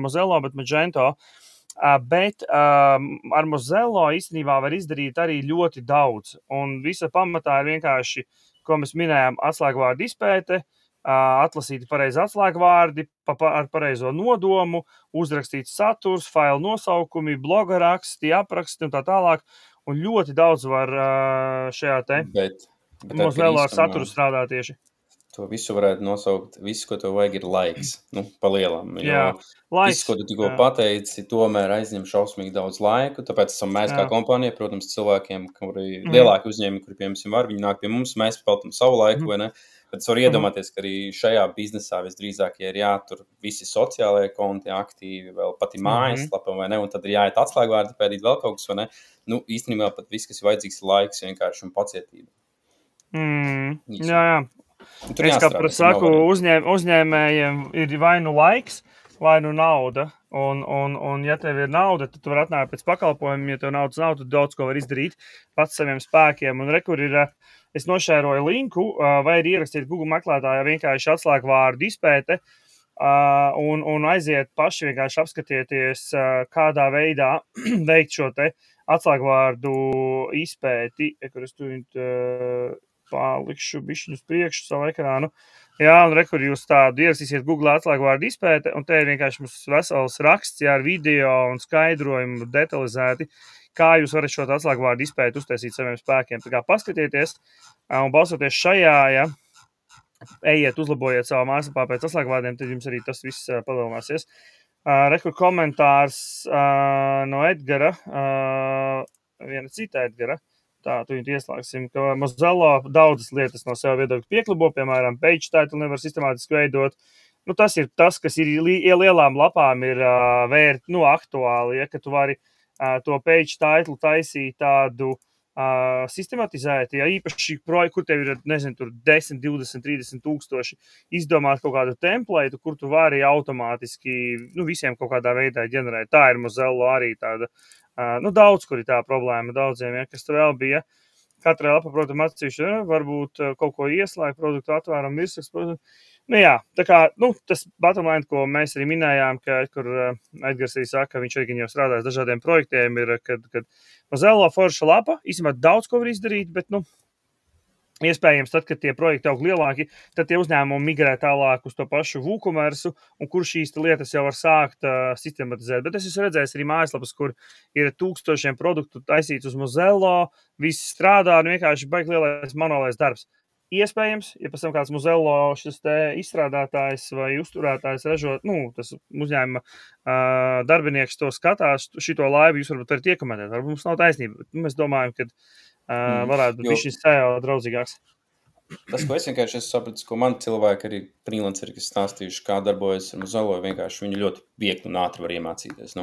Mozello, bet Magento. Bet ar Mozello īstenībā var izdarīt arī ļoti daudz, un visa pamatā ir vienkārši, ko mēs minējām, atslēgvārdu izpēte, atlasīti pareizi atslēgvārdi, ar pareizo nodomu, uzrakstīts saturs, failu nosaukumi, bloga raksti, apraksti un tā tālāk. Un ļoti daudz var šajā te Mozello ar saturu strādāt tieši. To visu varētu nosaukt, visu, ko tev vajag, ir laiks, pa lielam. Viss, ko tu tikko pateici, tomēr aizņem šausmīgi daudz laiku, tāpēc esam mēs kā kompānija, protams, cilvēkiem, kuri lielāki uzņēmumi, kuri pie mums var, viņi nāk pie mums, mēs peltam savu laiku, vai ne? Bet es varu iedomāties, ka arī šajā biznesā visdrīzāk, ja ir jātur visi sociālajie konti aktīvi, vēl pati mājaslapa, vai ne, un tad ir jāiet atslēgvārdi, pēdīt vēl kaut kas, vai ne? Īstenībā pat viss, kas ir vajadzīgs, ir laiks vienkārši un pacietība. Jā. Es kā saku, uzņēmējiem ir vai nu laiks, vai nu nauda. Un ja tev ir nauda, tad tu vari atnākt pēc pakalpojumiem. Ja tev naudas nav, tad daudz ko var izdarīt pats saviem spēkiem. Un rekur ir, es nošēroju linku, vai ir ierakstīt Google meklētājā vienkārši atslēgvārdu izpēte un aiziet paši vienkārši apskatieties, kādā veidā veikt šo te atslēgvārdu izpēti, kur es tu palikšu bišķiņu uz priekšu savu ekrānu. Jā, un rekur jūs tādu ierakstīsiet Google atslēgvārdu izpēte, un te ir vienkārši mums vesels raksts, jā, ar video un skaidrojumu detalizēti, kā jūs varat šo atslēgvārdu izpēti uztaisīt saviem spēkiem. Tā kā paskatieties, un balsoties šajā, ja, ejiet, uzlabojiet savā mājaslapā pēc atslēgvārdiem, tad jums arī tas viss palielināsies. Rekur komentārs no Edgara, viena cita Edgara. Tā, tu viņu ieslēgsim, ka Mozello daudzas lietas no sev viedokļa pieklibo, piemēram, page title nevar sistemātiski veidot. Tas ir tas, kas ir lielām lapām ir aktuāli, ja, ka tu vari to page title taisīt tādu sistematizēti, ja īpaši kur tev ir, nezinu, tur 10, 20, 30 tūkstoši izdomāt kaut kādu template, kur tu vari automātiski, visiem kaut kādā veidā ģenerēt. Tā ir Mozello arī tāda. Daudz, kur ir tā problēma daudziem, ja, kas tur vēl bija. Katrai lapa, protams, atsevišķi, varbūt kaut ko ieslēgt, produktu atvēram virsmas, protams. Jā, tā kā, tas bottom line, ko mēs arī minējām, ka, kur Edgars arī saka, viņš arī jau strādājas dažādiem projektiem, ir, kad Mozello forša lapa, īstenībā daudz ko var izdarīt, bet, iespējams, tad, kad tie projekti aug lielāki, tad tie uzņēmumi migrē tālāk uz to pašu WooCommerce, un kur šīs lietas jau var sākt sistematizēt. Bet es esmu redzējis arī mājaslapas, kur ir 1000 produktu taisīts uz Mozello, viss strādā, vienkārši baigi lielais manuālais darbs. Iespējams, ja pēc tam kāds Mozello šis te izstrādātājs vai uzturētājs ražot, tas uzņēmuma darbinieks to skatās, šito laivu jūs varbūt varat iekomentēt, varbūt mums nav taisnība, bet mēs domājam, ka varētu būt šis SEO draudzīgāks. Tas, ko es vienkārši sapratu, ko man cilvēki arī freelanceri, kas stāstījuši, kā darbojas ar Mozello, vienkārši viņi ļoti viegli un ātri var iemācīties.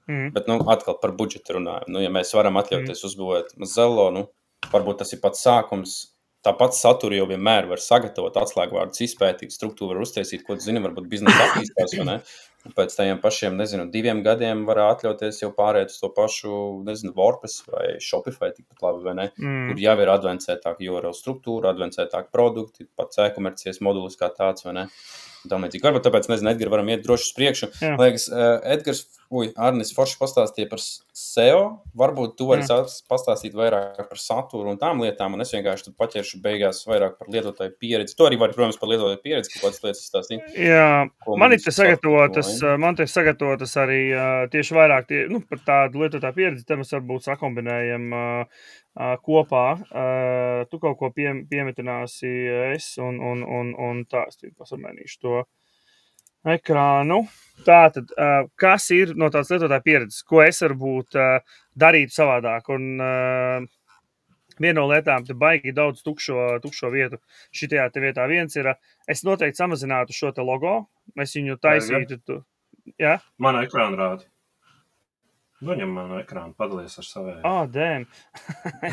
Bet, atkal par budžetu runājam. Ja mēs varam atļauties uzbūvēt Mozello, varbūt tas ir pats sākums. Tāpat saturu jau vienmēr var sagatavot, atslēgvārdus izpētīt, struktūru var uztaisīt, ko tu zini, varbūt biznesa attīstās, vai ne? Pēc tajiem pašiem, 2 gadiem var atļauties jau pārēt uz to pašu, WordPress vai Shopify tikpat labi, vai ne? Kur jau ir advancētāka URL struktūra, advancētāka produkti, pat e-komercijas modulis kā tāds, vai ne? Varbūt tāpēc, Edgar, varam iet droši uz priekšu. Liekas, Edgars Arnis Foršs pastāstīja par SEO. Varbūt tu vari pastāstīt vairāk par saturu un tām lietām, un es vienkārši paķeršu beigās vairāk par lietotāju pieredzi. Tu arī vari, protams, par lietotāju pieredzi, kaut kādas lietas stāstīt. Jā, man ir sagatavotas arī tieši vairāk par tādu lietotāju pieredzi, te mēs varbūt sakombinējam kopā. Tu kaut ko piemetināsi es un tā, es pasamēnīšu to ekrānu. Tātad, kas ir no tādas lietotāja pieredzes, ko es varbūt darītu savādāk? Un viena no lietām, te baigi daudz tukšo vietu. Šitajā te vietā viens ir, es noteikti samazinātu šo te logo, es viņu taisītu. Jā? Mana ekrāna rādi. Viņam manu ekrānu padalies ar savēju. Dēm.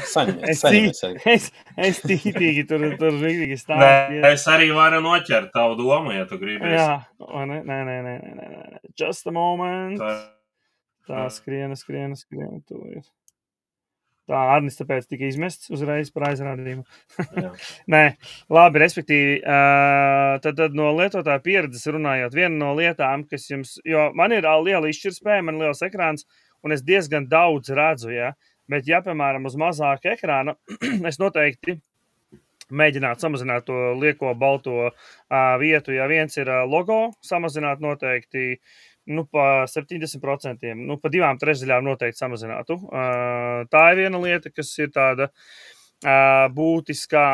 Saņemies. Es tītīgi tur rītīgi stāstu. Nē, es arī varu noķert tavu domu, ja tu gribi. Jā, nē. Just a moment. Tā, skriena. Tu ir. Tā, Arnis tāpēc tika izmests uzreiz par aizrādījumu. Nē, labi, respektīvi, tad no lietotāja pieredzes runājot, viena no lietām, kas jums, jo man ir liela izšķirspēja, man liels ekrāns, un es diezgan daudz redzu, ja? Bet, ja, piemēram, uz mazāku ekrānu, es noteikti mēģinātu samazināt to lieko balto vietu. Ja viens ir logo, samazināt noteikti pa 70%, pa 2/3 noteikti samazinātu. Tā ir viena lieta, kas ir tāda būtiskā,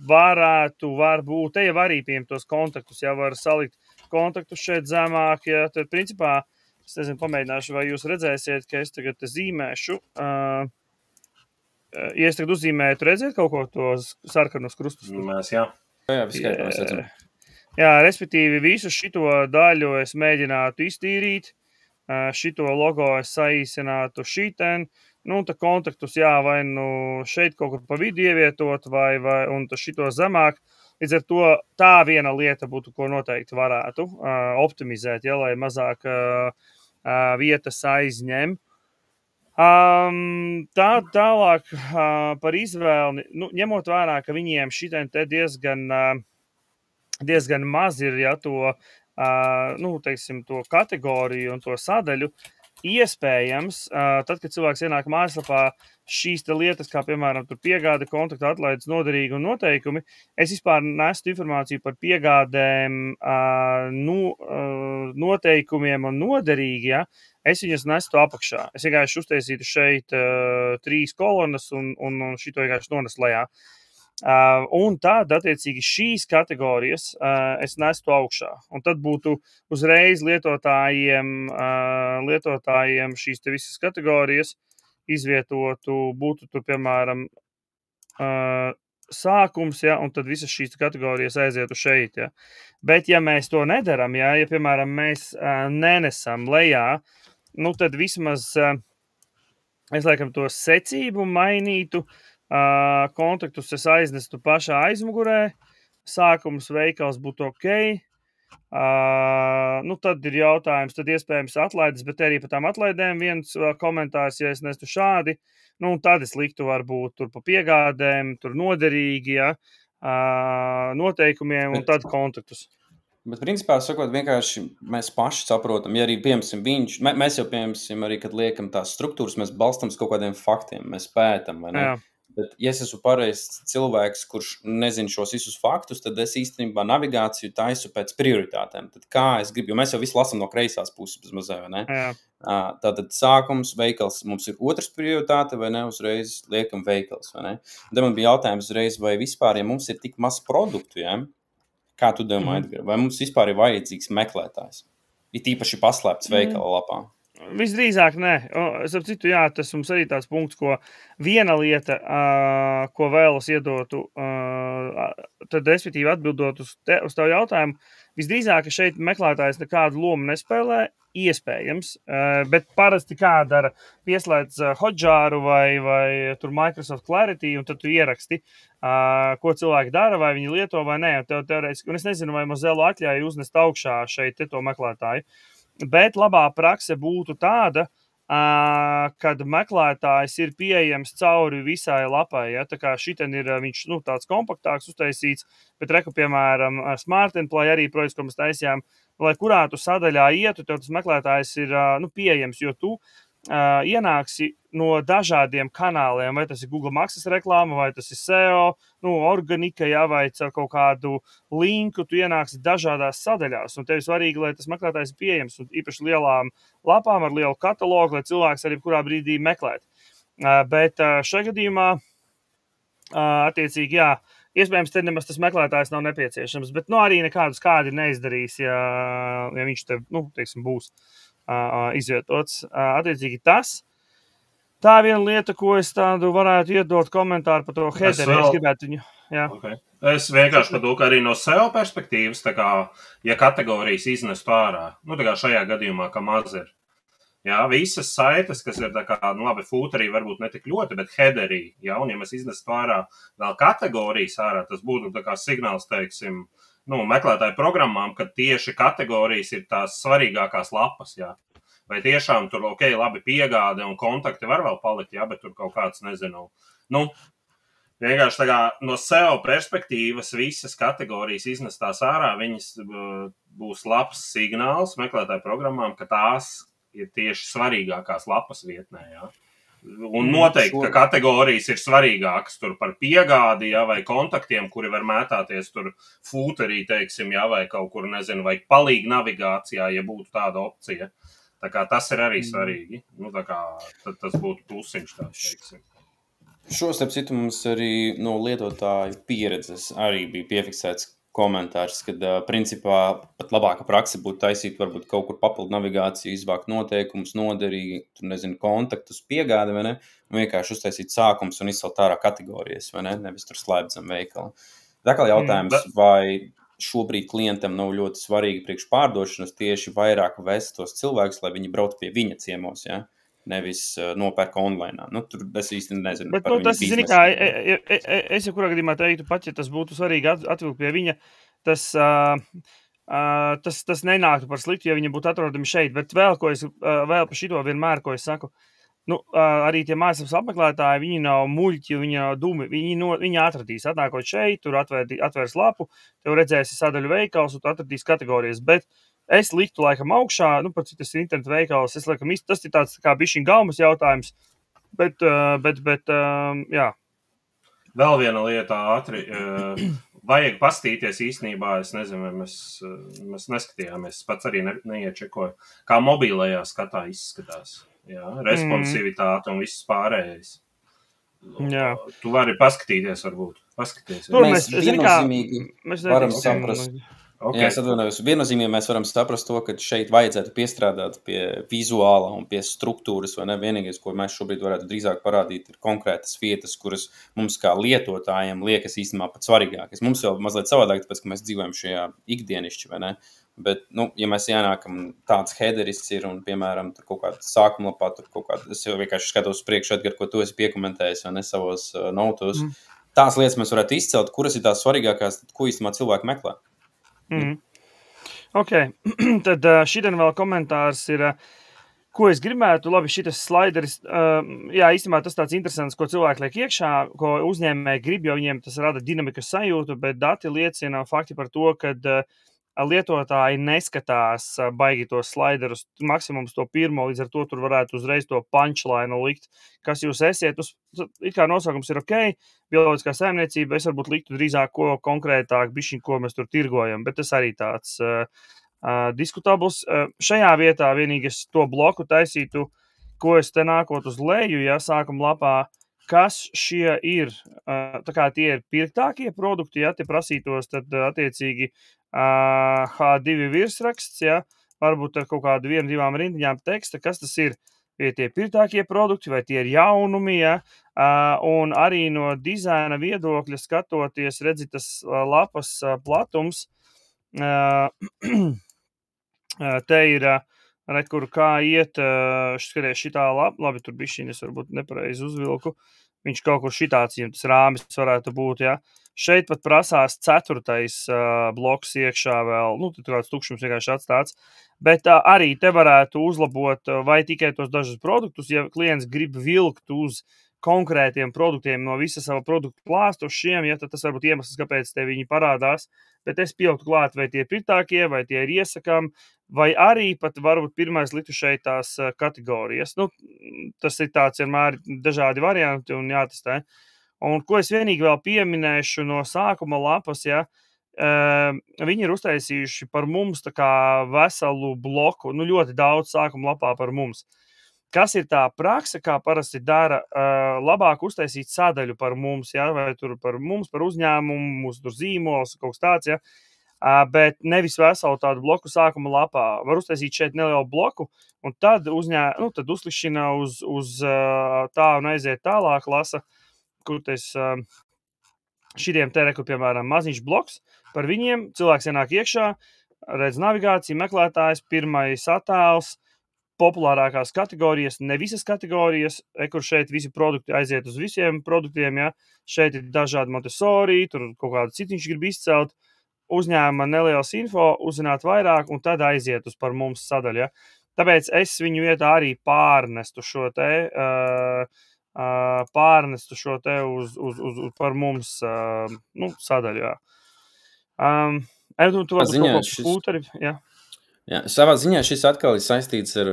varbūt, te jau arī pieņemt tos kontaktus, ja var salikt kontaktus šeit zemāk, ja tad principā, es nezinu, pamēģināšu, vai jūs redzēsiet, ka es tagad zīmēšu. Ja es tagad uzzīmēju, tu redzēt kaut ko tos sarkanus krustus? Mēs, jā. Jā, viskaitā mēs redzam. Jā, respektīvi visu šito daļu es mēģinātu iztīrīt, šito logo es saīsinātu šiten, tā kontaktus, jā, vai šeit kaut kur pa vidu ievietot, un šito zemāk. Līdz ar to tā viena lieta būtu, ko noteikti varētu optimizēt, ja, lai mazāk vietas aizņem. Tālāk par izvēli, ņemot vērā, ka viņiem šitien te diezgan maz ir, ja, to kategoriju un to sadaļu, iespējams, tad, kad cilvēks ienāk mājaslapā, šīs te lietas, kā piemēram tur piegāde, kontakta atlaides, noderīgi un noteikumi, es vispār nestu informāciju par piegādēm, noteikumiem un noderīgi, ja, es viņas nestu apakšā. Es vienkārši uztaisītu šeit 3 kolonas un šito vienkārši nonesu lejā. Un tad, attiecīgi, šīs kategorijas es nestu augšā. Un tad būtu uzreiz lietotājiem šīs te visas kategorijas izvietotu, būtu tur, piemēram, sākums, ja, un tad visas šīs kategorijas aizietu šeit. Ja. Bet, ja mēs to nedaram, ja piemēram, mēs nenesam lejā, tad vismaz es laikam to secību mainītu, kontaktus es aiznestu pašā aizmugurē, sākums veikals būtu ok, tad ir jautājums, tad iespējams atlaides, bet arī par tām atlaidēm viens komentārs, ja es nestu šādi, tad es liktu varbūt tur pa piegādēm, tur noderīgi, ja, noteikumiem un tad kontaktus. Bet, principā, sakot, vienkārši mēs paši saprotam, ja arī, piemēram, mēs jau, piemēram, arī, kad liekam tās struktūras, mēs balstam uz kaut kādiem faktiem, mēs pētam, vai ne? Jā. Bet, ja es esmu pareizs cilvēks, kurš nezina šos visus faktus, tad es īstenībā navigāciju taisu pēc prioritātēm. Tad kā es gribu, jo mēs jau visu lasam no kreisās puses bez mazē, vai ne? Jā. Tātad sākums, veikals, mums ir otrs prioritāte, vai ne? Uzreiz liekam veikals, vai ne? Tad man bija jautājums uzreiz, vai vispār, ja mums ir tik maz produktu, ja? Kā tu domā, Edgar? Vai mums vispār ir vajadzīgs meklētājs? Ir tīpaši paslēpts veikala lapā. Visdrīzāk nē. Es ap citu, jā, tas mums arī tāds punkts, ko viena lieta, ko vēlas iedotu, tad respektīvi atbildot uz tavu jautājumu, visdrīzāk, ka šeit meklētājs nekādu lomu nespēlē, iespējams, bet parasti kā dara, pieslēdz Hotjar vai tur Microsoft Clarity, un tad tu ieraksti, ko cilvēki dara, vai viņi lieto vai nē. Un es nezinu, vai Mozilla atļauj uznest augšā šeit to meklētāju. Bet labā prakse būtu tāda, kad meklētājs ir pieejams cauri visai lapai. Ja? Tā kā šiten ir viņš tāds kompaktāks uztaisīts, bet reku, piemēram, Smart and Play arī projekts, ko mēs taisījām, lai kurā tu sadaļā ietu, tev tas meklētājs ir pieejams, jo tu ienāksi no dažādiem kanāliem, vai tas ir Google Maksas reklāma, vai tas ir SEO, organika, vai caur kaut kādu linku, tu ienāksi dažādās sadaļās, un tev ir svarīgi, lai tas meklētājs ir pieejams, un īpaši lielām lapām ar lielu katalogu, lai cilvēks arī kurā brīdī meklēt. Bet šajā gadījumā, attiecīgi, iespējams, te nemaz tas meklētājs nav nepieciešams, bet arī nekādus kādi neizdarīs, ja viņš te, teiksim, būs izvietots. Attiecīgi tas. Tā viena lieta, ko es tādu varētu iedot komentāru par to headeri. Es gribētu viņu. Jā. Okay. Es vienkārši par to, ka arī no SEO perspektīvas, tā kā, ja kategorijas iznestu ārā, tā kā šajā gadījumā, ka maz ir. Jā, visas saites, kas ir tā kā, labi, footerī varbūt ne tik ļoti, bet headerī, un ja mēs iznestu ārā vēl kategorijas ārā, tas būtu tā kā signāls, teiksim, meklētāju programmām, ka tieši kategorijas ir tās svarīgākās lapas, jā. Vai tiešām tur, labi, piegāde un kontakti var vēl palikt, bet tur kaut kāds, nezinu, vienkārši tā kā no SEO perspektīvas visas kategorijas iznestās ārā, viņas būs labs signāls meklētāju programmām, ka tās ir tieši svarīgākās lapas vietnē, jā. Un noteikti, ka kategorijas ir svarīgākas tur par piegādi, vai kontaktiem, kuri var mētāties tur footerī, teiksim, vai kaut kur, nezinu, vai palīgi navigācijā, ja būtu tāda opcija. Tā kā tas ir arī svarīgi. Tā kā tas būtu plusiņš tāds, teiksim. Šo starp citu mums arī no lietotāju pieredzes arī bija piefiksēts komentārs, kad principā pat labāka praksa būtu taisīt varbūt kaut kur papildu navigāciju, izvākt noteikumus, noderīgi, tur nezinu, kontaktus, piegādi, vai ne? Un vienkārši uztaisīt sākums un izcelt ārā kategorijas, vai ne? Nevis tur slēpt zem veikala. Tā kā jautājums, vai šobrīd klientam nav ļoti svarīgi priekš pārdošanas tieši vairāk vest tos cilvēkus, lai viņi brauc pie viņa ciemos, ja? Nevis nopērk online. Tur es īsti nezinu. Bet, tas, zini kā, es jau kurā gadījumā teiktu pat, ja tas būtu svarīgi atvilkt pie viņa, tas nenāktu par sliktu, ja viņa būtu atrodami šeit. Bet vēl par šito vienmēr, ko es saku, arī tie mājaslapas apmeklētāji, viņi nav muļķi, viņi nav dumi, viņi atradīs, atnākot šeit, tur atvērs lapu, tev redzēsi sadaļu veikals, un tu atradīs kategorijas, bet es liktu laikam augšā, par cik tas ir internetu veikals, tas ir tāds kā bišķiņ gaumas jautājums, bet, jā. Vēl viena lieta ātri, vajag pastīties īstenībā, es nezinu, vai mēs neskatījāmies, pats arī neiečekoju, kā mobilajā skatā izskatās, jā, responsivitāte un viss pārējais. Jā. Tu vari paskatīties, varbūt, paskatīties. Tur mēs viennozīmīgi varam saprast. Okay. Jā, es atvainojos. Viennozīmīgi mēs varam saprast to, ka šeit vajadzētu piestrādāt pie vizuāla un pie struktūras, vai ne? Vienīgais, ko mēs šobrīd varētu drīzāk parādīt, ir konkrētas vietas, kuras mums kā lietotājiem liekas īstenībā pat svarīgākas. Mums jau mazliet savādāk, tāpēc, ka mēs dzīvojam šajā ikdienišķi, vai ne? Bet, ja mēs ienākam, tāds headeris ir un, piemēram, tur kaut kāda sākuma lapā, tur kaut kāda, es jau vienkārši skatos priekš, Edgar, ko tu esi piekomentējis, vai ne, savos notos. Tās lietas mēs varētu izcelt, kuras ir tās svarīgākās, ko īstenībā cilvēki meklē. Ok, tad šitien vēl komentārs ir, ko es gribētu, labi, šitas slaideris, jā, īstenībā tas tāds interesants, ko cilvēki liek iekšā, ko uzņēmēji grib, jo viņiem tas rada dinamikas sajūtu, bet dati liecina fakti par to, kad lietotāji neskatās baigi tos slaiderus, maksimums to pirmo, līdz ar to tur varētu uzreiz to punchline likt, kas jūs esiet, it kā nosaukums ir ok, bioloģiskā saimniecība, es varbūt liktu drīzāk ko konkrētāk, bišķiņ, ko mēs tur tirgojam, bet tas arī tāds diskutabls. Šajā vietā vienīgi es to bloku taisītu, ko es te nākot uz leju, ja sākuma lapā, kas šie ir, tā kā tie ir pirktākie produkti, ja te prasītos, tad attiecīgi H2 virsraksts, ja, varbūt ar kaut kādu 1-2 rindiņām teksta, kas tas ir, vai tie pirktākie produkti, vai tie ir jaunumi, ja, un arī no dizaina viedokļa skatoties, redzi tas lapas platums, te ir, kur kā iet, skaties šitā labi, tur bišķiņ, es varbūt nepareizi uzvilku, viņš kaut kur šitāds, ja tas rāmis varētu būt, ja. Šeit pat prasās 4. bloks iekšā vēl, tad kāds tukšums vienkārši atstāts, bet arī te varētu uzlabot vai tikai tos dažus produktus, ja klients grib vilkt uz konkrētiem produktiem no visa sava produktu klāstu uz šiem, ja tad tas varbūt iemesls, kāpēc te viņi parādās, bet es pieaugtu klāt, vai tie ir pritākie, vai tie ir iesakām, vai arī pat varbūt pirmais liktu šeit tās kategorijas. Nu, tas ir tāds vienmēr dažādi varianti un jātestē. Un ko es vienīgi vēl pieminēšu no sākuma lapas, ja, viņi ir uztaisījuši par mums tā kā veselu bloku, nu ļoti daudz sākuma lapā par mums. Kas ir tā praksa, kā parasti dara, labāk uztaisīt sadaļu par mums, ja, vai tur par mums, par uzņēmumu, mūsu tur zīmols, kaut kas tāds, ja, bet nevis veselu tādu bloku sākuma lapā. Var uztaisīt šeit nelielu bloku, un tad tad uzlikšana uz tā un aiziet tālāk lasa, kur tas šitiem te reku, piemēram, maziņš bloks, par viņiem cilvēks ienāk iekšā, redz navigāciju, meklētājs, pirmais attēls, populārākās kategorijas, ne visas kategorijas, kur šeit visi produkti aiziet uz visiem produktiem, ja, šeit ir dažādi Montessori, tur kaut kādu citiņš grib izcelt, uzņēma neliels info, uzzināt vairāk, un tad aiziet uz par mums sadaļu, ja. Tāpēc es viņu vietā arī pārnestu šo te uz par mums sadaļu, jā. Tu varbūt kaut ko skūteri, jā. Jā, savā ziņā šis atkal ir saistīts ar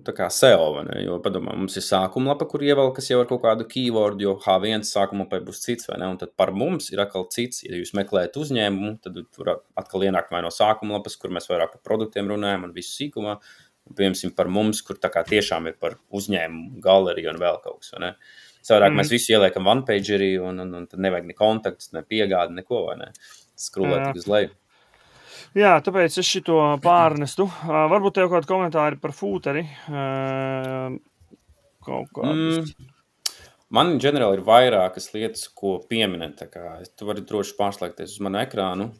tā kā SEO, ne? Jo padomā, mums ir sākuma lapa, kur ievelkas jau ar kaut kādu keyword, jo H1 sākuma lapai būs cits, vai ne? Un tad par mums ir atkal cits. Ja jūs meklējat uzņēmumu, tad tur atkal ienāk vai no sākuma lapas, kur mēs vairāk par produktiem runājam un visu sīkumā. Un, piemēram, par mums, kur tā kā tiešām ir par uzņēmumu, galeriju un vēl kaut kas, vai ne? Savādāk mēs visu ieliekam one-pagerī un tad nevajag ne kontaktus, ne piegādi, neko, vai ne? Skrulēt tik uz leju. Jā, tāpēc es šito pārnestu. Varbūt tev kādi komentāri par fūteri? Kaut kādus. Man ģenerāli ir vairākas lietas, ko pieminēt. Tu vari droši pārslēgties uz manu ekrānu.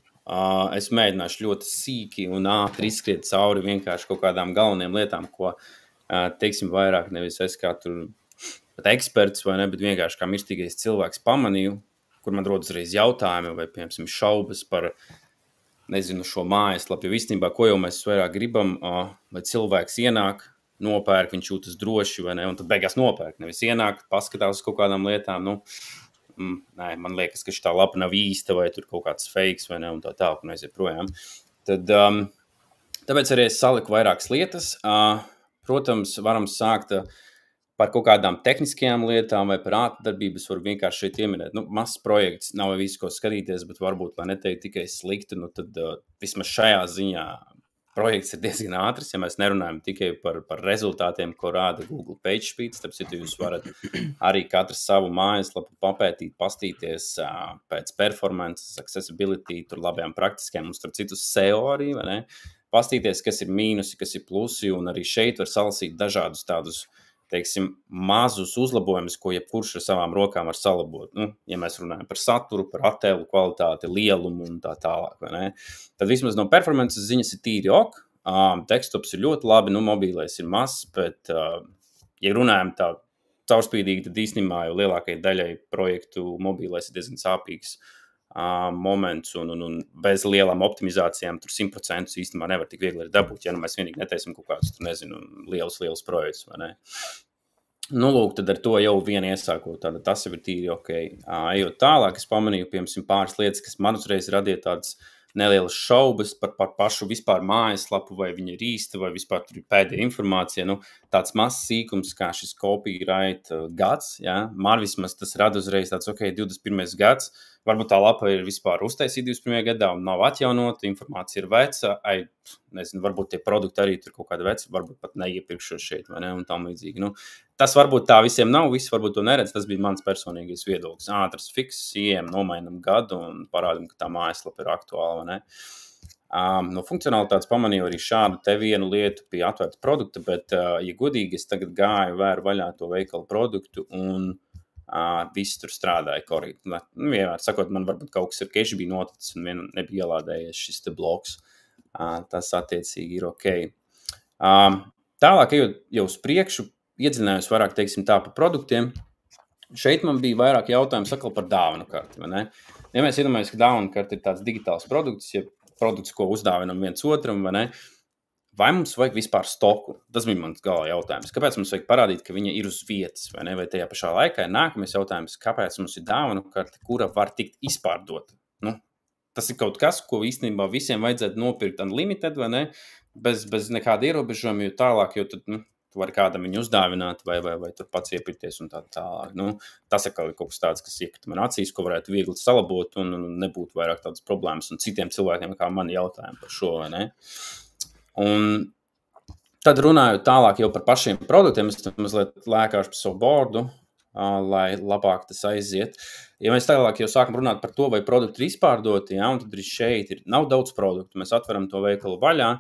Es mēģināšu ļoti sīki un ātri izskriet cauri vienkārši kaut kādām galvenajām lietām, ko, teiksim, vairāk nevis es kā tur eksperts vai ne, bet vienkārši kā mirstīgais cilvēks pamanīju, kur man rodas reiz jautājumi vai, piemēram, šaubas par šo mājaslapu, jo īstenībā, ko jau mēs vairāk gribam, lai cilvēks ienāk, nopērk, viņš jūtas droši, vai ne, un tad beigās nopērk, nevis ienāk, paskatās uz kaut kādām lietām, nē, man liekas, ka šitā lapa nav īsta, vai tur kaut kāds fakes, vai ne, un tā tālāk, un aiziet projām. Tad, tāpēc arī es saliku vairākas lietas. Protams, varam sākt par kaut kādām tehniskajām lietām vai par ātrdarbības var vienkārši šeit ieminēt. Mazs projekts, nav visu, ko skatīties, bet varbūt, lai neteikt tikai slikti, tad vismaz šajā ziņā projekts ir diezgan ātrs, ja mēs nerunājam tikai par rezultātiem, ko rāda Google PageSpeed, tāpēc jūs varat arī katru savu mājaslapu papētīt, pastīties pēc performances, accessibility, tur labajām praktiskajām, un starp citu SEO arī, vai ne? Pastīties, kas ir mīnusi, kas ir plusi, un arī šeit var salasīt dažādus tādus teiksim, mazus uzlabojumus, ko jebkurš ar savām rokām var salabot. Ja mēs runājam par saturu, par attēlu kvalitāti, lielumu un tā tālāk, vai ne? Tad vismaz no performances ziņas ir tīri ok. Tekstops ir ļoti labi, mobīlais ir mazs, bet, ja runājam tā caurspīdīgi, tad īstenībā jau lielākajai daļai projektu mobīlais ir diezgan sāpīgs moments un bez lielām optimizācijām tur 100% īstenībā nevar tik viegli dabūt, ja mēs vienīgi netaisim kaut kādus, lielus projektus, vai ne? Lūk, tad ar to jau vienu iesākot, tad tas jau ir tīri ok. Ejot tālāk, es pamanīju, piemēram, pāris lietas, kas man uzreiz radīja tādas nelielas šaubas par pašu vispār mājaslapu, vai viņa ir īsta, vai vispār tur ir pēdējā informācija. Tāds mazs sīkums, kā šis copyright gads, ja? Man vismaz tas rada uzreiz tāds, ok, 21. gads, varbūt tā lapa ir vispār uztaisīta 21. gadā un nav atjaunota, informācija ir veca, nezinu, varbūt tie produkti arī tur kaut kāda veca, varbūt pat neiepirkšos šeit, vai ne, un tam līdzīgi. Tas varbūt tā visiem nav, visi varbūt to neredz, tas bija mans personīgais viedoklis. Ātrs fiks, ejam, nomainam gadu un parādam, ka tā mājaslapa ir aktuāla, vai ne. No funkcionalitātes pamanīju arī šādu te vienu lietu pie atvērta produkta, bet, ja godīgi, es tagad gāju vēru vaļā to veikalu produktu un viss tur strādāja korīgi. Vienmēr sakot, man varbūt kaut kas ar kešu bija noticis un vien nebija ielādējies šis te bloks. Tas attiecīgi ir ok. Tālāk, ejot jau uz priekšu, iedziļinājos vairāk, teiksim, tā par produktiem. Šeit man bija vairāk jautājumu sakal par dāvanu karti, vai ne? Ja mēs iedomājamies, ka dāvanu karti ir tāds digitāls produkts, ja produkts, ko uzdāvinam viens otram, vai ne? Vai mums vajag vispār stoku? Tas bija mans galā jautājums. Kāpēc mums vajag parādīt, ka viņa ir uz vietas, vai ne? Vai tajā pašā laikā ir nākamais jautājums, kāpēc mums ir dāvanu karte, kura var tikt izpārdota? tas ir kaut kas, ko īstenībā visiem vajadzētu nopirkt unlimited, vai ne? Bez nekāda ierobežojuma, jo tālāk, jo tad, tu vari kādam viņu uzdāvināt vai tur pats iepirkties un tā tālāk. Tas ir kaut kas tāds, kas iekrita man acīs, ko varētu viegli salabot un nebūtu vairāk tādas problēmas un citiem cilvēkiem, kā man jautājumi par šo, vai ne? Un tad runājot tālāk jau par pašiem produktiem, es mazliet lēkāšu par savu bordu, lai labāk tas aiziet. Ja mēs tālāk jau sākam runāt par to, vai produkti ir izpārdoti, un tad arī šeit nav daudz produktu, mēs atveram to veikalu vaļā.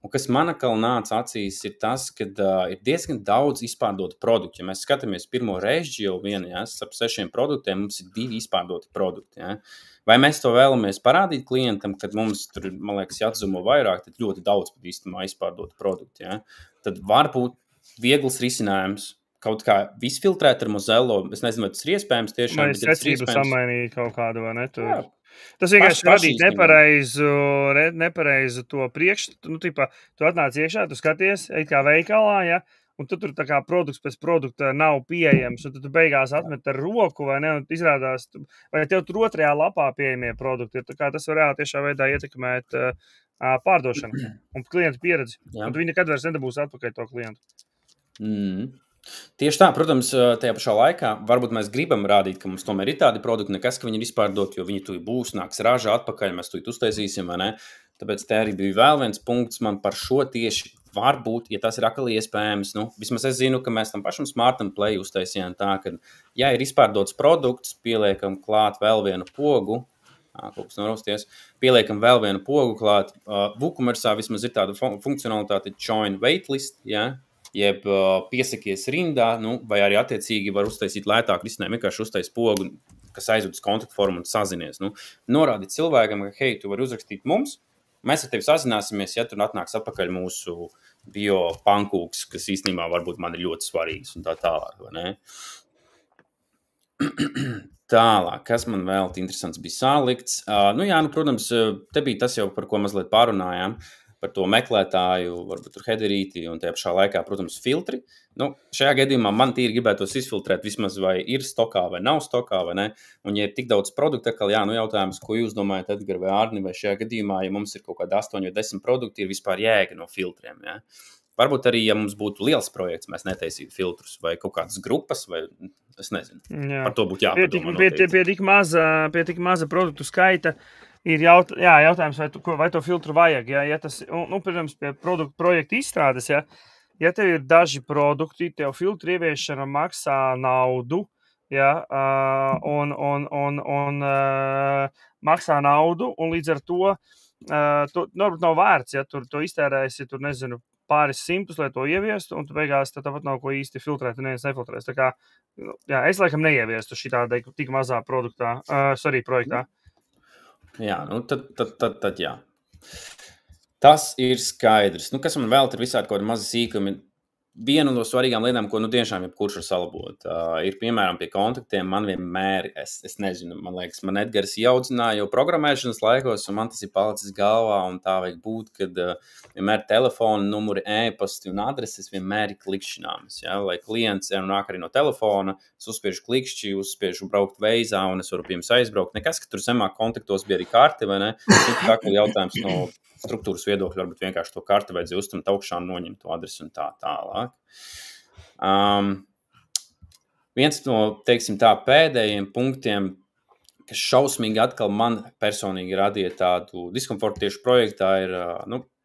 Un kas man atkal nāca acīs, ir tas, ka ir diezgan daudz izpārdotu produktu. Ja mēs skatāmies pirmo reizi jau starp 6 produktiem, mums ir 2 izpārdoti produkti. Ja? Vai mēs to vēlamies parādīt klientam, kad mums tur, man liekas, jāatzumo vairāk, tad ļoti daudz pat īstenībā izpārdotu produktu. Ja? Tad var būt viegls risinājums kaut kā izfiltrēt ar Mozello. Es nezinu, vai tas ir iespējams tiešām. Vai secību samainīt kaut kādu, vai ne? Tur. Tas vienkārši radīt nepareizu to priekšstatu. Tu atnāc iekšā, tu skaties, ej kā veikalā, ja, un tu tur tā kā produkts pēc produkta nav pieejams, un tad tu beigās atmet ar roku, vai ne, un izrādās, vai tev tur otrajā lapā pieejamie produkti. Tā kā tas var reāli tiešā veidā ietekmēt pārdošanu un klientu pieredzi. Jā. Un tu viņi nekad vairs nedabūs atpakaļ to klientu. Tieši tā, protams, tajā pašā laikā varbūt mēs gribam rādīt, ka mums tomēr ir tādi produkti, nekas, ka viņi ir izpārdot, jo viņi tu būs, nāks raža atpakaļ, mēs tu uztaisīsim, vai ne? Tāpēc te arī bija vēl viens punkts man par šo tieši varbūt, ja tas ir akali iespējams, vismaz es zinu, ka mēs tam pašam Smart & Play uztaisījām tā, ka, ja ir izpārdots produkts, pieliekam klāt vēl vienu pogu, kaut kas norosties, pieliekam vēl vienu pogu klāt, WooCommerce'ā vismaz ir tāda funkcionalitāte join waitlist, ja? Jeb piesakies rindā, vai arī attiecīgi var uztaisīt lētāk risinājumu, vienkārši uztais pogu, kas aizved uz kontaktformu un sazinies. Norādīt cilvēkam, ka, hei, tu vari uzrakstīt mums, mēs ar tevi sazināsimies, ja tur atnāks atpakaļ mūsu bio pankūks, kas īstenībā varbūt man ir ļoti svarīgs un tā tālāk, vai ne? Tālāk, kas man vēl interesants bija salikts. Protams, te bija tas jau, par ko mazliet pārunājām. Par to meklētāju, varbūt tur headerīti un tajā pašā laikā, protams, filtri. Šajā gadījumā man tīri gribētos izfiltrēt vismaz vai ir stokā vai nav stokā, vai ne. Un ja ir tik daudz produktu, jautājums, ko jūs domājat, Edgar vai Ārni, vai šajā gadījumā, ja mums ir kaut kādi 8 vai 10 produkti, ir vispār jēga no filtriem, ja. Varbūt arī, ja mums būtu liels projekts, mēs netaisītu filtrus vai kaut kādas grupas, vai es nezinu. Jā. Par to būtu jāpadomā noteikti. Pie tik maza produktu skaita ir jautājums, vai to filtru vajag. Ja tas, protams, pie produktu projekta izstrādes, ja tev ir daži produkti, tev filtru ieviešana maksā naudu, un maksā naudu, un līdz ar to varbūt nav vērts, ja tur to iztērēsi, tur nezinu, pāris simtus, lai to ieviestu, un tu beigās tāpat nav ko īsti filtrēt, un neviens nefiltrēs. Tā kā, es laikam neieviestu šitādā tik mazā projektā. Jā, tad jā. Tas ir skaidrs. Kas man vēl ir visādi kaut kādi mazi sīkumi? Viena no svarīgām lietām, ko tiešām jebkurš var salabot, ir, piemēram, pie kontaktiem. Man vienmēr, es nezinu, man liekas, man Edgars jaudzināja jau programmēšanas laikos, un man tas ir palicis galvā, un tā vajag būt, kad vienmēr telefona numuri, e-pasti un adreses vienmēr ir klikšķināmas. Ja? Lai klients nāk arī no telefona, es uzspiežu klikšķi, uzspiežu braukt veizā, un es varu pie jums aizbraukt. Nekas, ka tur zemāk kontaktos bija arī karti, vai ne? Tā kā jautājums no struktūras viedokļa, varbūt vienkārši to karti vajadzēja uztumt augšā un noņemt to adresi un tā tālāk. Viens no, teiksim tā, pēdējiem punktiem, kas šausmīgi atkal man personīgi radīja tādu diskomfortu tieši projektā, ir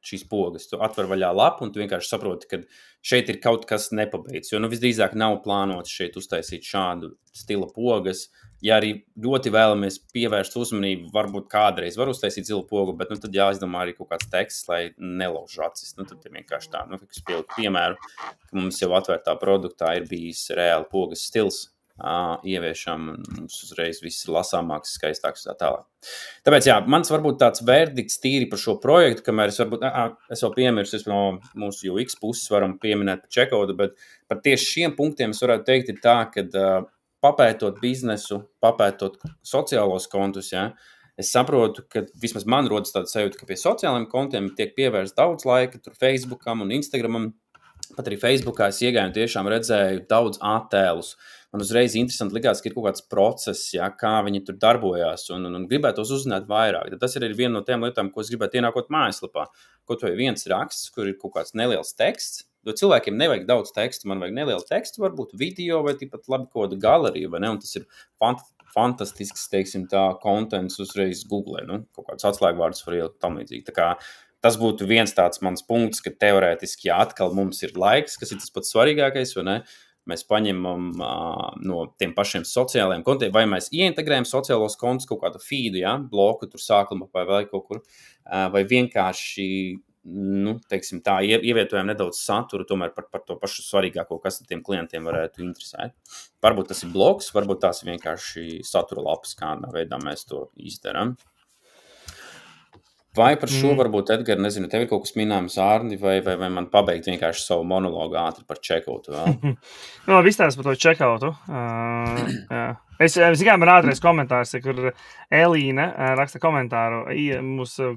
šīs pogas. Tu atver vaļā lapu un tu vienkārši saproti, ka šeit ir kaut kas nepabeigts, jo visdrīzāk nav plānots šeit uztaisīt šādu stila pogas. Ja arī ļoti vēlamies pievērst uzmanību, varbūt kādreiz var uztaisīt zilu pogu, bet tad jāizdomā arī kaut kāds teksts, lai nelauž acis. Tad ir vienkārši tā, kas piemēru, ka mums jau atvērtā produktā ir bijis reāli pogas stils, ieviešam, mums uzreiz viss ir lasāmāks, skaistāks un tā tālāk. Tāpēc, mans varbūt tāds verdikts tīri par šo projektu, kamēr es vēl piemirstu, no mūsu UX puses varam pieminēt par checkoutu, bet par tieši šiem punktiem es varētu teikt ir tā, ka papētot biznesu, papētot sociālos kontus, es saprotu, ka vismaz man rodas tāda sajūta, ka pie sociālajiem kontiem tiek pievērsts daudz laika, tur Facebookam un Instagramam. Pat arī Facebookā es iegāju un tiešām redzēju daudz attēlus, man uzreiz interesanti likās, ka ir kaut kāds process, ja, kā viņi tur darbojās un gribētos uzzināt vairāk. Tad tas ir viena no tām lietām, ko es gribētu ienākot mājaslapā. Kaut vai viens raksts, kur ir kaut kāds neliels teksts, jo cilvēkiem nevajag daudz tekstu, man vajag nelielu tekstu, varbūt video vai pat labi kaut kādu galeriju, vai ne? Un tas ir fantastisks, teiksim tā, kontents uzreiz Google, kaut kāds atslēgvārdus var ielikt tam līdzīgi. Tā kā tas būtu viens tāds mans punkts, ka teorētiski, ja atkal mums ir laiks, kas ir tas pats svarīgākais, vai ne? Mēs paņemam no tiem pašiem sociālajiem kontiem, vai mēs ieintegrējam sociālos kontus kaut kādu feedu, ja? Bloku tur sākumā vai kaut kur, vai vienkārši, teiksim tā, ievietojam nedaudz saturu tomēr par to pašu svarīgāko, kas tiem klientiem varētu interesēt. Varbūt tas ir blogs, varbūt tās ir vienkārši satura lapas, kādā veidā mēs to izdarām. Vai par šo varbūt, Edgar, nezinu, tev ir kaut kas minējums, Ārni, vai man pabeigt vienkārši savu monologu ātri par checkoutu vēl? Labi, izstāst par to checkoutu. Es tikai man ātrais komentārs, kur Elīna raksta komentāru mūsu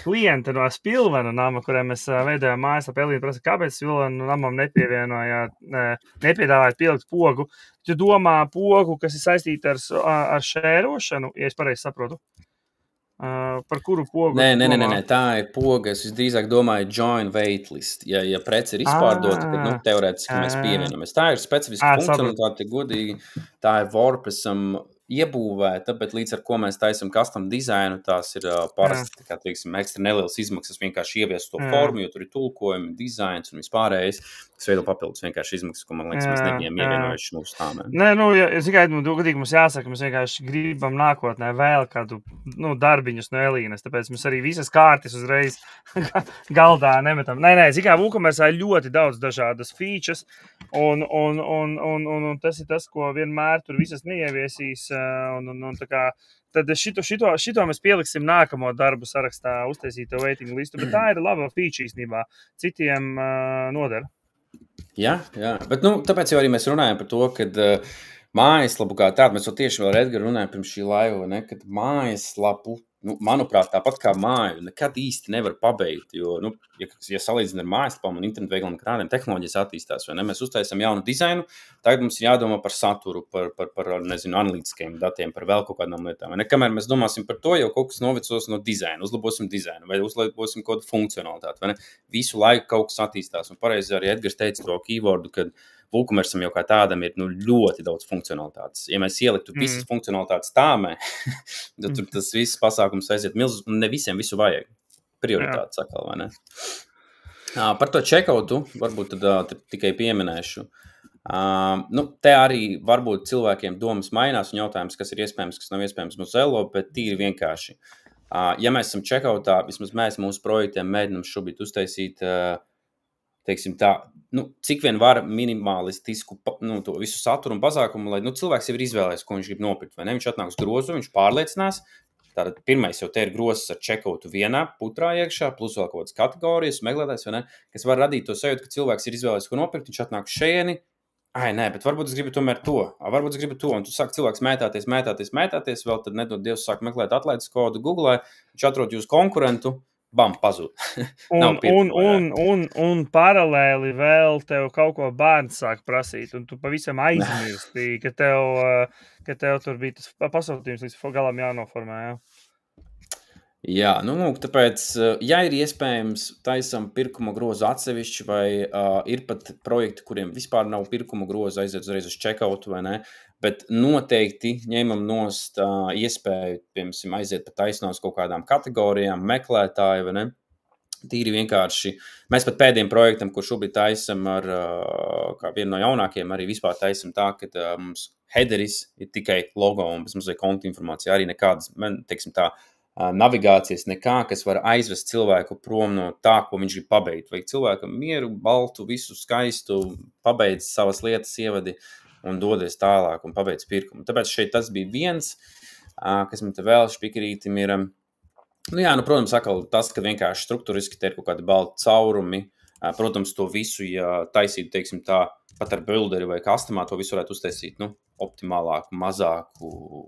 klienta no Spilvena nama, kurā mēs veidojām mājaslapu. Elīna prasa, kāpēc Spilvena namam nepiedāvājat pielikt pogu? Tu domā pogu, kas ir saistīta ar šērošanu, ja es pareizi saprotu? Par kuru pogu? Nē, tā ir poga. Es visdrīzāk domāju join waitlist. Ja prece ir izpārdota, tad teorētiski mēs pievienojamies. Tā ir specifiska funkcionalitāte, godīgi. Tā ir WordPressam iebūvēta, bet līdz ar ko mēs taisam custom dizainu, tās ir parasti, kā teiksim, ekstra nelielas izmaksas vienkārši ieviest to formu, jo tur ir tulkojumi, dizains un vispārējais, kas veido papildus vienkārši izmaksas, ko man liekas, mēs nebijām ievienojuši mūsu tām. Nē, es tikai, godīgi mums jāsaka, mēs vienkārši gribam nākotnē vēl kādu, darbiņus no Elīnas, tāpēc mēs arī visas kārtas uzreiz galdā nemetam. Nē, tikai WooCommerce ir ļoti daudz dažādas features, un tas ir tas, ko vienmēr tur visas neieviesīs. Tā kā, tad šito mēs pieliksim nākamo darbu sarakstā, uztaisīto waiting listu, bet tā ir laba feature īstenībā. Citiem nodara. Jā, bet tāpēc jau arī mēs runājam par to, kad mājaslapu kā tādu, mēs jau tieši vēl ar Edgaru runājam pirms šī laiva, ne, kad mājaslapu, manuprāt, tāpat kā māju, nekad īsti nevar pabeigt, jo, ja salīdzina ar mājaslapām un internetu veikaliem, kādiem tehnoloģijas attīstās, vai ne, mēs uztaisam jaunu dizainu, tagad mums ir jādomā par saturu, par nezinu, analītiskiem datiem, par vēl kaut kādām lietām, vai ne, kamēr mēs domāsim par to, jau kaut kas novecos no dizaina, uzlabosim dizainu, vai uzlabosim kaut kādu funkcionalitāti, vai ne, visu laiku kaut kas attīstās, un pareizi arī Edgars teica to keywordu, kad WooCommerceam jau kā tādam ir ļoti daudz funkcionalitātes. Ja mēs ieliktu visas funkcionalitātes tāmē, tad tur tas viss pasākums aiziet milzīgs, un ne visiem visu vajag. Prioritātes atkal, vai ne? Par to checkoutu varbūt tad tikai pieminēšu. Te arī varbūt cilvēkiem domas mainās un jautājums, kas ir iespējams, kas nav iespējams mūsu Zello, bet tīri vienkārši. Ja mēs esam checkoutā, vismaz mēs mūsu projektiem mēģinam šobrīd uztaisīt teiksim tā, cik vien var minimalistisku to visu saturu un pasākumu, lai cilvēks jau ir izvēlējis, ko viņš grib nopirkt, vai ne? Viņš atnāk uz grozu, viņš pārliecinās. Tātad pirmais jau te ir grozs ar checkoutu vienā putrā iekšā, plus vēl kaut kādas kategorijas, meklētājs, vai ne? Kas var radīt to sajūtu, ka cilvēks ir izvēlējis, ko nopirkt, viņš atnāk uz šejieni. Nē, bet varbūt es gribu tomēr to. Varbūt es gribu to. Un tu sāk cilvēks mētāties, vēl tad nedod Dievs sāk meklēt atlaides kodu Google, viņš atrod jūs konkurentu. Bam, pazūd. un paralēli vēl tev kaut ko bērns sāk prasīt, un tu pavisam aizmirsti, ka tev tur bija tas pasūtījums līdz galam jānoformē, jā. Jā, tāpēc, ja ir iespējams taisam pirkuma grozu atsevišķi, vai ir pat projekti, kuriem vispār nav pirkuma groza, aiziet uzreiz uz checkoutu, vai ne, bet noteikti ņemam nost iespēju, piemēram, aiziet pat taisnās kaut kādām kategorijām, meklētāji, vai ne, tīri vienkārši. Mēs pat pēdējiem projektam, kur šobrīd taisam ar, kā vienu no jaunākiem, arī vispār taisam tā, ka mums headeris ir tikai logo un bez mazliet konta informācija, arī nekādas, teiksim tā, navigācijas nekā, kas var aizvest cilvēku prom no tā, ko viņš grib pabeigt. Vajag cilvēkam mieru, baltu, visu skaistu, pabeidz savas lietas, ievadi un dodies tālāk un pabeidz pirkumu. Tāpēc šeit tas bija viens, kas man te vēl špikrītim ir. Protams, atkal tas, ka vienkārši struktūriski te ir kaut kādi balti caurumi. Protams, to visu, ja taisītu, teiksim tā, pat ar builderi vai customā, to visu varētu uztaisīt, optimālāku, mazāku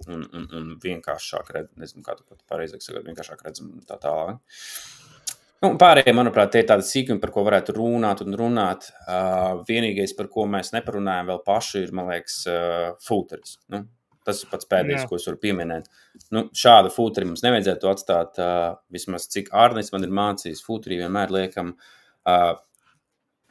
un vienkāršāk, nezinu, kā tu pat pareizāk sagāt, vienkāršāk redzam tā tālāk. Pārējie, manuprāt, tie ir tādi sīkumi, par ko varētu runāt un runāt. Vienīgais, par ko mēs neparunājam vēl paši, ir, man liekas, fūteris. Tas ir pats pēdējais, ko es varu pieminēt. Šādu fūteri mums nevajadzētu atstāt, vismaz cik Arnis man ir mācījis, fūterī vienmēr liekam,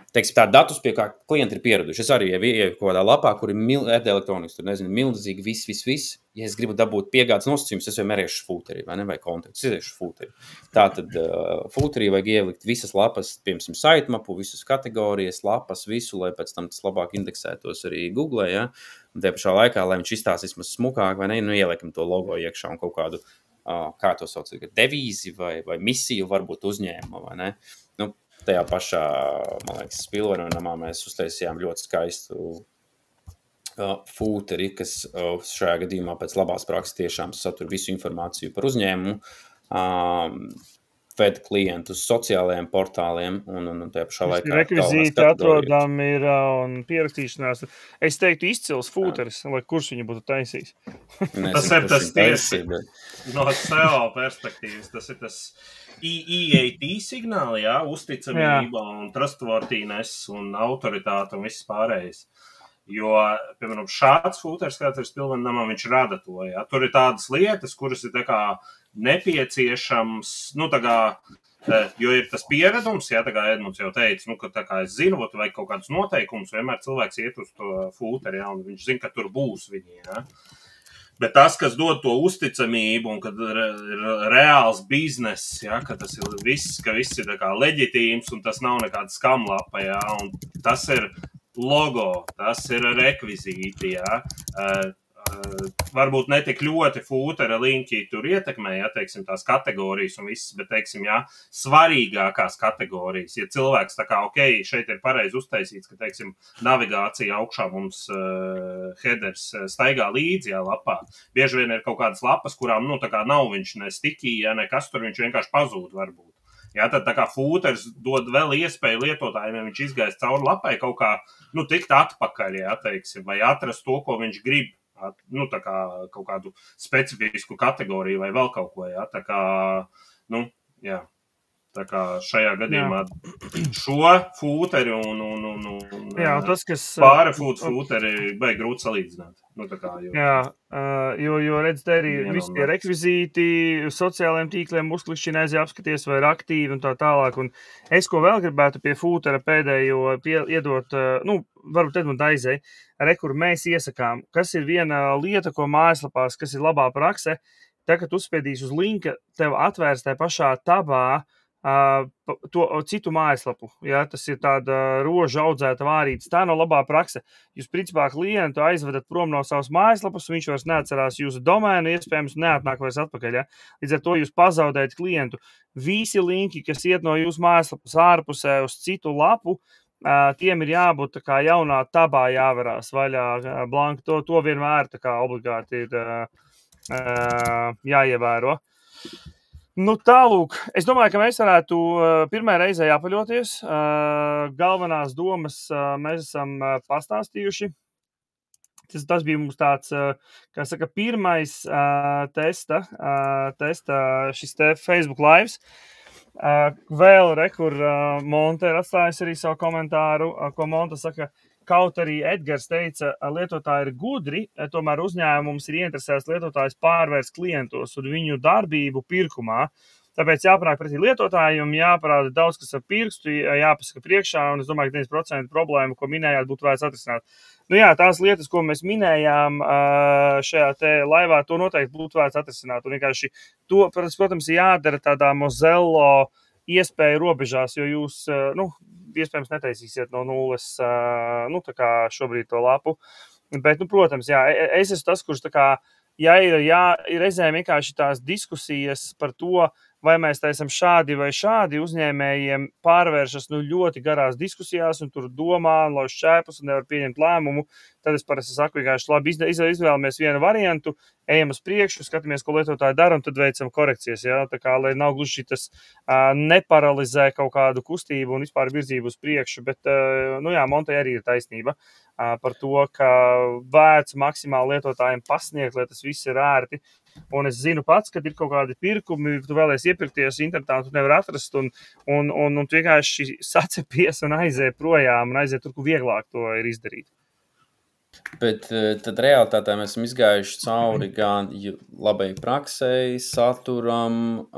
teiksim, tādi datus, pie kā klienti ir pieraduši. Es arī ieju kaut kādā lapā, kur ir elektronikas, tur nezinu, milzīgi, viss. Ja es gribu dabūt piegādes nosacījumus, es vienmēr iešu fūterī, vai kontaktus, iešu fūterī. Tātad fūterī vajag ielikt visas lapas, piemēram, sitemapu, visas kategorijas, lapas, visu, lai pēc tam tas labāk indeksētos arī Google, ja? Un tie pašā laikā, lai viņš izstāsta vismaz smukāk, vai ne, ieliekam to logo iekšā un kaut kādu, kā to sauc, devīzi vai misiju varbūt uzņēma, vai ne? Tajā pašā, man liekas, Spilvenamā mēs uztaisījām ļoti skaistu fūteri, kas šajā gadījumā pēc labās prakses tiešām satur visu informāciju par uzņēmumu, ved klientu uz sociālajiem portāliem un tajā pašā laikā rekvizīti atrodam ir un pierakstīšanās. Es teiktu izcils fūteris, lai kurš viņu būtu taisījis. Tas ir tas tieši no SEO perspektīvas. Tas ir tas EAT signāli, jā, uzticamība un trustworthiness un autoritāte un viss pārējais. Jo, piemēram, šāds fūters, kāds ir Spilvenamā, viņš rada to, jā. Tur ir tādas lietas, kuras ir tā kā nepieciešams, jo ir tas pieredums, jā, tā kā Edmunds jau teica, ka tā kā es zinu, vai kaut kādus noteikumus, vienmēr cilvēks iet uz to fūteri, jā, un viņš zina, ka tur būs viņi, jā. Bet tas, kas dod to uzticamību un kad ir reāls bizness, ja, ka tas ir viss, ka viss ir tā kā leģitīms un tas nav nekāda skamlapa, ja, un tas ir logo, tas ir rekvizīti, ja. Varbūt netik ļoti fūtera linki tur ietekmē, ja, teiksim, tās kategorijas un viss, bet, teiksim, ja, svarīgākās kategorijas. Ja cilvēks tā kā, šeit ir pareizi uztaisīts, ka, teiksim, navigācija augšā mums headers staigā līdzi, ja, lapā. Bieži vien ir kaut kādas lapas, kurām, tā kā nav viņš ne stikī, ja, nekas tur viņš vienkārši pazūd varbūt. Ja, tad tā kā fūters dod vēl iespēju lietotājiem, ja viņš izgājas cauri lapai kaut kā, tikt atpakaļ, ja, teiksim, vai atrast to, ko viņš grib. Tā kā kaut kādu specifisku kategoriju vai vēl kaut ko, jā, tā kā, jā, tā kā šajā gadījumā šo fūteri un tas, kas fūteri baigi grūti salīdzināt. Jo redz, te arī visi tie rekvizīti, sociālajiem tīkliem uzklikšķina apskaties vai ir aktīvi un tā tālāk. Un es, ko vēl gribētu pie fūtera pēdējo iedot, varbūt Edmund aizēj, kur mēs iesakām, kas ir viena lieta, ko mājaslapās, kas ir labā prakse, tā, kad uzspiedīs uz linka, tev atvērs tajā pašā tabā to citu mājaslapu. Ja? Tas ir tāda roža audzēta vārītes. Tā nav labā prakse. Jūs, principā, klientu aizvedat prom no savas mājaslapas, viņš vairs neatcerās jūsu domēnu, iespējams, neatnāk vairs atpakaļ. Ja? Līdz ar to jūs pazaudējat klientu. Visi linki, kas iet no jūsu mājaslapas ārpusē uz citu lapu, tiem ir jābūt tā kā jaunā tabā jāverās vaļā blanka. To vienmēr tā kā obligāti ir jāievēro. Tālūk, es domāju, ka mēs varētu pirmajā reizē jāpaļoties. Galvenās domas mēs esam pastāstījuši. Tas bija mums tāds, kā saka, pirmais testa šis te Facebook lives. Vēl kur Monte ir atstājis arī savu komentāru, ko Monte saka, kaut arī Edgars teica, lietotāji ir gudri, tomēr uzņēmums ir ieinteresēts lietotājs pārvērst klientos un viņu darbību pirkumā. Tāpēc jāpanāk pretī lietotājiem, jāparāda daudz, kas ar pirkstu, jāpasaka priekšā, un es domāju, ka 90% problēmu, ko minējāt, būtu vērts atrisināt. Tās lietas, ko mēs minējām šajā te laivā, to noteikti būtu vērts atrisināt. Un vienkārši to, protams, jādara tādā Mozello iespēju robežās, jo jūs, iespējams, netaisīsiet no nulles, tā kā šobrīd to lapu. Bet, protams, jā, es esmu tas, kurš tā kā, ir reizēm vienkārši tās diskusijas par to, vai mēs taisam šādi vai šādi uzņēmējiem pārvēršas ļoti garās diskusijās un tur domā, lauž šķēpus un nevar pieņemt lēmumu. tad es parasti saku, vienkārši labi izvēlamies vienu variantu, ejam uz priekšu, skatāmies, ko lietotāji dara, un tad veicam korekcijas. Ja? Tā kā, lai nav gluži tas neparalizē kaut kādu kustību un vispār virzību uz priekšu, bet, Montai arī ir taisnība par to, ka vērts maksimāli lietotājiem pasniegt, lai tas viss ir ērti. Un es zinu pats, kad ir kaut kādi pirkumi, tu vēlies iepirkties internetā, tu nevar atrast, un tu vienkārši sacepies un aiziet projām, un aiziet tur, kur vieglāk to ir izdarīt. Bet tad realitātē mēs esam izgājuši cauri gan labai praksei, saturam,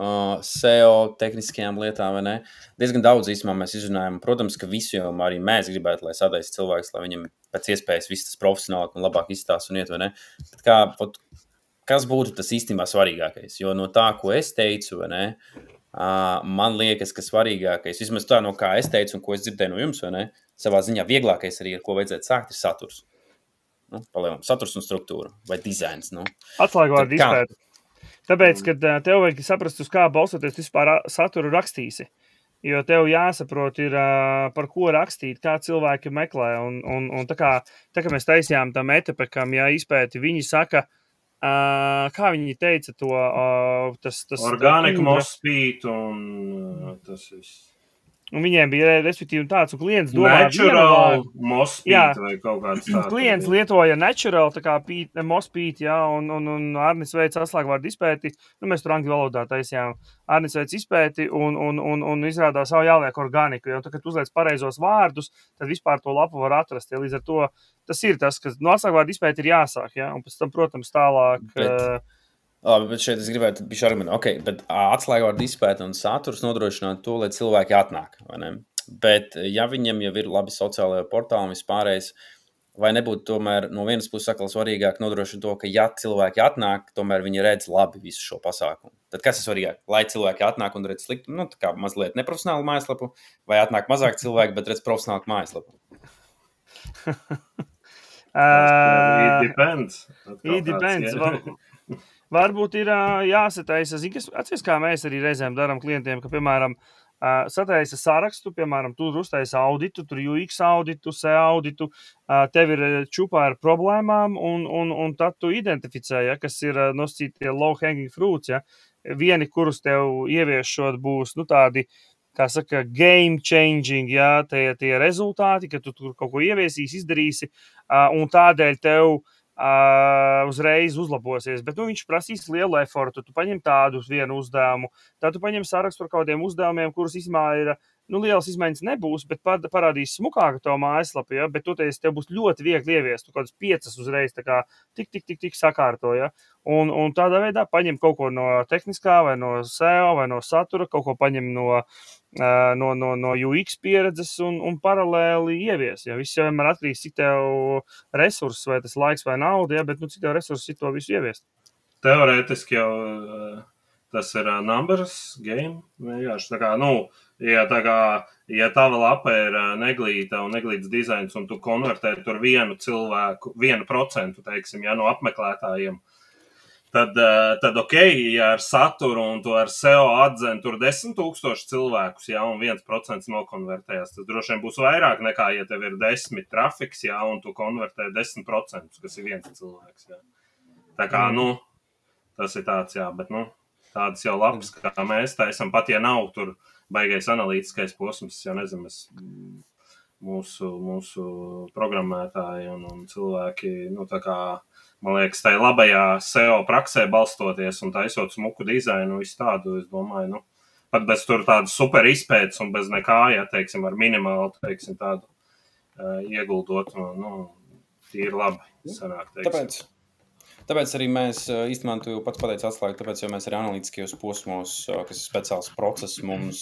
SEO, tehniskajām lietām, vai ne? Diezgan daudz īstenībā mēs izrunājam. Protams, ka visu jau arī mēs gribētu, lai sadaisa cilvēks, lai viņam pēc iespējas viss tas profesionālāk un labāk izstāst un iet, vai ne? Bet kas būtu tas īstenībā svarīgākais? Jo no tā, ko es teicu, vai ne, man liekas, ka svarīgākais, vismaz tā, no kā es teicu un ko es dzirdēju no jums, vai ne, savā ziņā vieglākais arī, ar ko vajadzētu sākt, ir saturs. Saturs un struktūra vai dizains. Atslēgvārdu izpēti. Tāpēc, kad tev vajag saprast, uz kā balstoties vispār saturu rakstīsi. Jo tev jāsaprot, ir, par ko rakstīt, kā cilvēki meklē. Un tā kā mēs taisījām tam etapekam, izpēti, viņi saka, kā viņi teica to, tas organika mospīt un tas viss. Un viņiem bija, respektīvi, tāds, un klients domā natural mospīt vai kaut kāds tāds. Klients lietoja natural, tā kā mospīt, un Arnis veica atslēgvārdu izpēti. Mēs tur angļu valodā taisījām. Arnis veica izpēti un izrādās jāliek organiku. Un tad, kad uzliec pareizos vārdus, tad vispār to lapu var atrast. Līdz ar to tas ir tas, ka atslēgvārdu izpēti ir jāsāk. Un pēc tam, protams, tālāk... Bet šeit es gribētu bišķi argumentu. Bet atslēgvārdu izpēta un saturs nodrošināt to, lai cilvēki atnāk, vai ne? Bet ja viņam jau ir labi sociālajā portāli un vispārējais, vai nebūtu tomēr no vienas puses atkal svarīgāk nodrošināt to, ka ja cilvēki atnāk, tomēr viņi redz labi visu šo pasākumu. Tad kas ir svarīgāk? Lai cilvēki atnāk un redz sliktu, tā kā mazliet neprofesionālu mājaslapu, vai atnāk mazāk cilvēki, bet redz profesionālu mājaslapu? It depends. It depends. Varbūt ir jāsataisa, atceries, kā mēs arī reizēm darām klientiem, ka, piemēram, sataisa sarakstu, piemēram, tu uztaisi auditu, tur UX auditu, SEO auditu, tev ir čupā ar problēmām, un tad tu identificē, kas ir nosacītie low hanging fruits, vieni, kurus tev ieviešot būs, tādi, kā saka, game changing, tie rezultāti, ka tu tur kaut ko ieviesīsi, izdarīsi, un tādēļ tev uzreiz uzlabosies, bet viņš prasīs lielu efortu. Tu paņem tādu vienu uzdevumu, tad tu paņem sarakstu ar kādiem uzdevumiem, kurus īstenībā ir, lielas izmaiņas nebūs, bet parādīs smukāku to mājaslapu, bet toties tev būs ļoti viegli ieviest, tu kādas 5 uzreiz tā kā tik sakārto, un tādā veidā paņem kaut ko no tehniskā vai no SEO vai no satura, kaut ko paņem no UX pieredzes un paralēli ievies. Viss jau vienmēr atkarīgs, cik tev resursus, vai tas laiks vai nauda, bet cik tev resursus to visu ieviest. Teorētiski jau tas ir numbers game. Vienkārši tā kā, ja tava lapa ir neglīta un neglīts dizains, un tu konvertē tur vienu cilvēku, 1%, teiksim, no apmeklētājiem, tad ok, ja ar saturu un tu ar SEO atdzen tur 10,000 cilvēkus, un 1% nokonvertējās, tad droši vien būs vairāk nekā, ja tev ir 10 trafiks, un tu konvertē 10%, kas ir 1 cilvēks, Tā kā, tas ir tāds, bet, tādas jau labas, kā mēs taisam, pat ja nav tur baigais analītiskais posms, nezinu, mūsu programmētāji un cilvēki, tā kā, man liekas, tai labajā SEO praksē balstoties un taisot smuku dizainu, visu tādu, es domāju, pat bez tur tādu super izpētes un bez nekā, teiksim, ar minimālu, teiksim, tādu ieguldot, tīri labi sanāk, teiksim. Tāpēc arī mēs īstenībā, tu jau pats pateici atslēgu, tāpēc jau mēs arī analītiskajos posmos, kas ir speciāls process, mums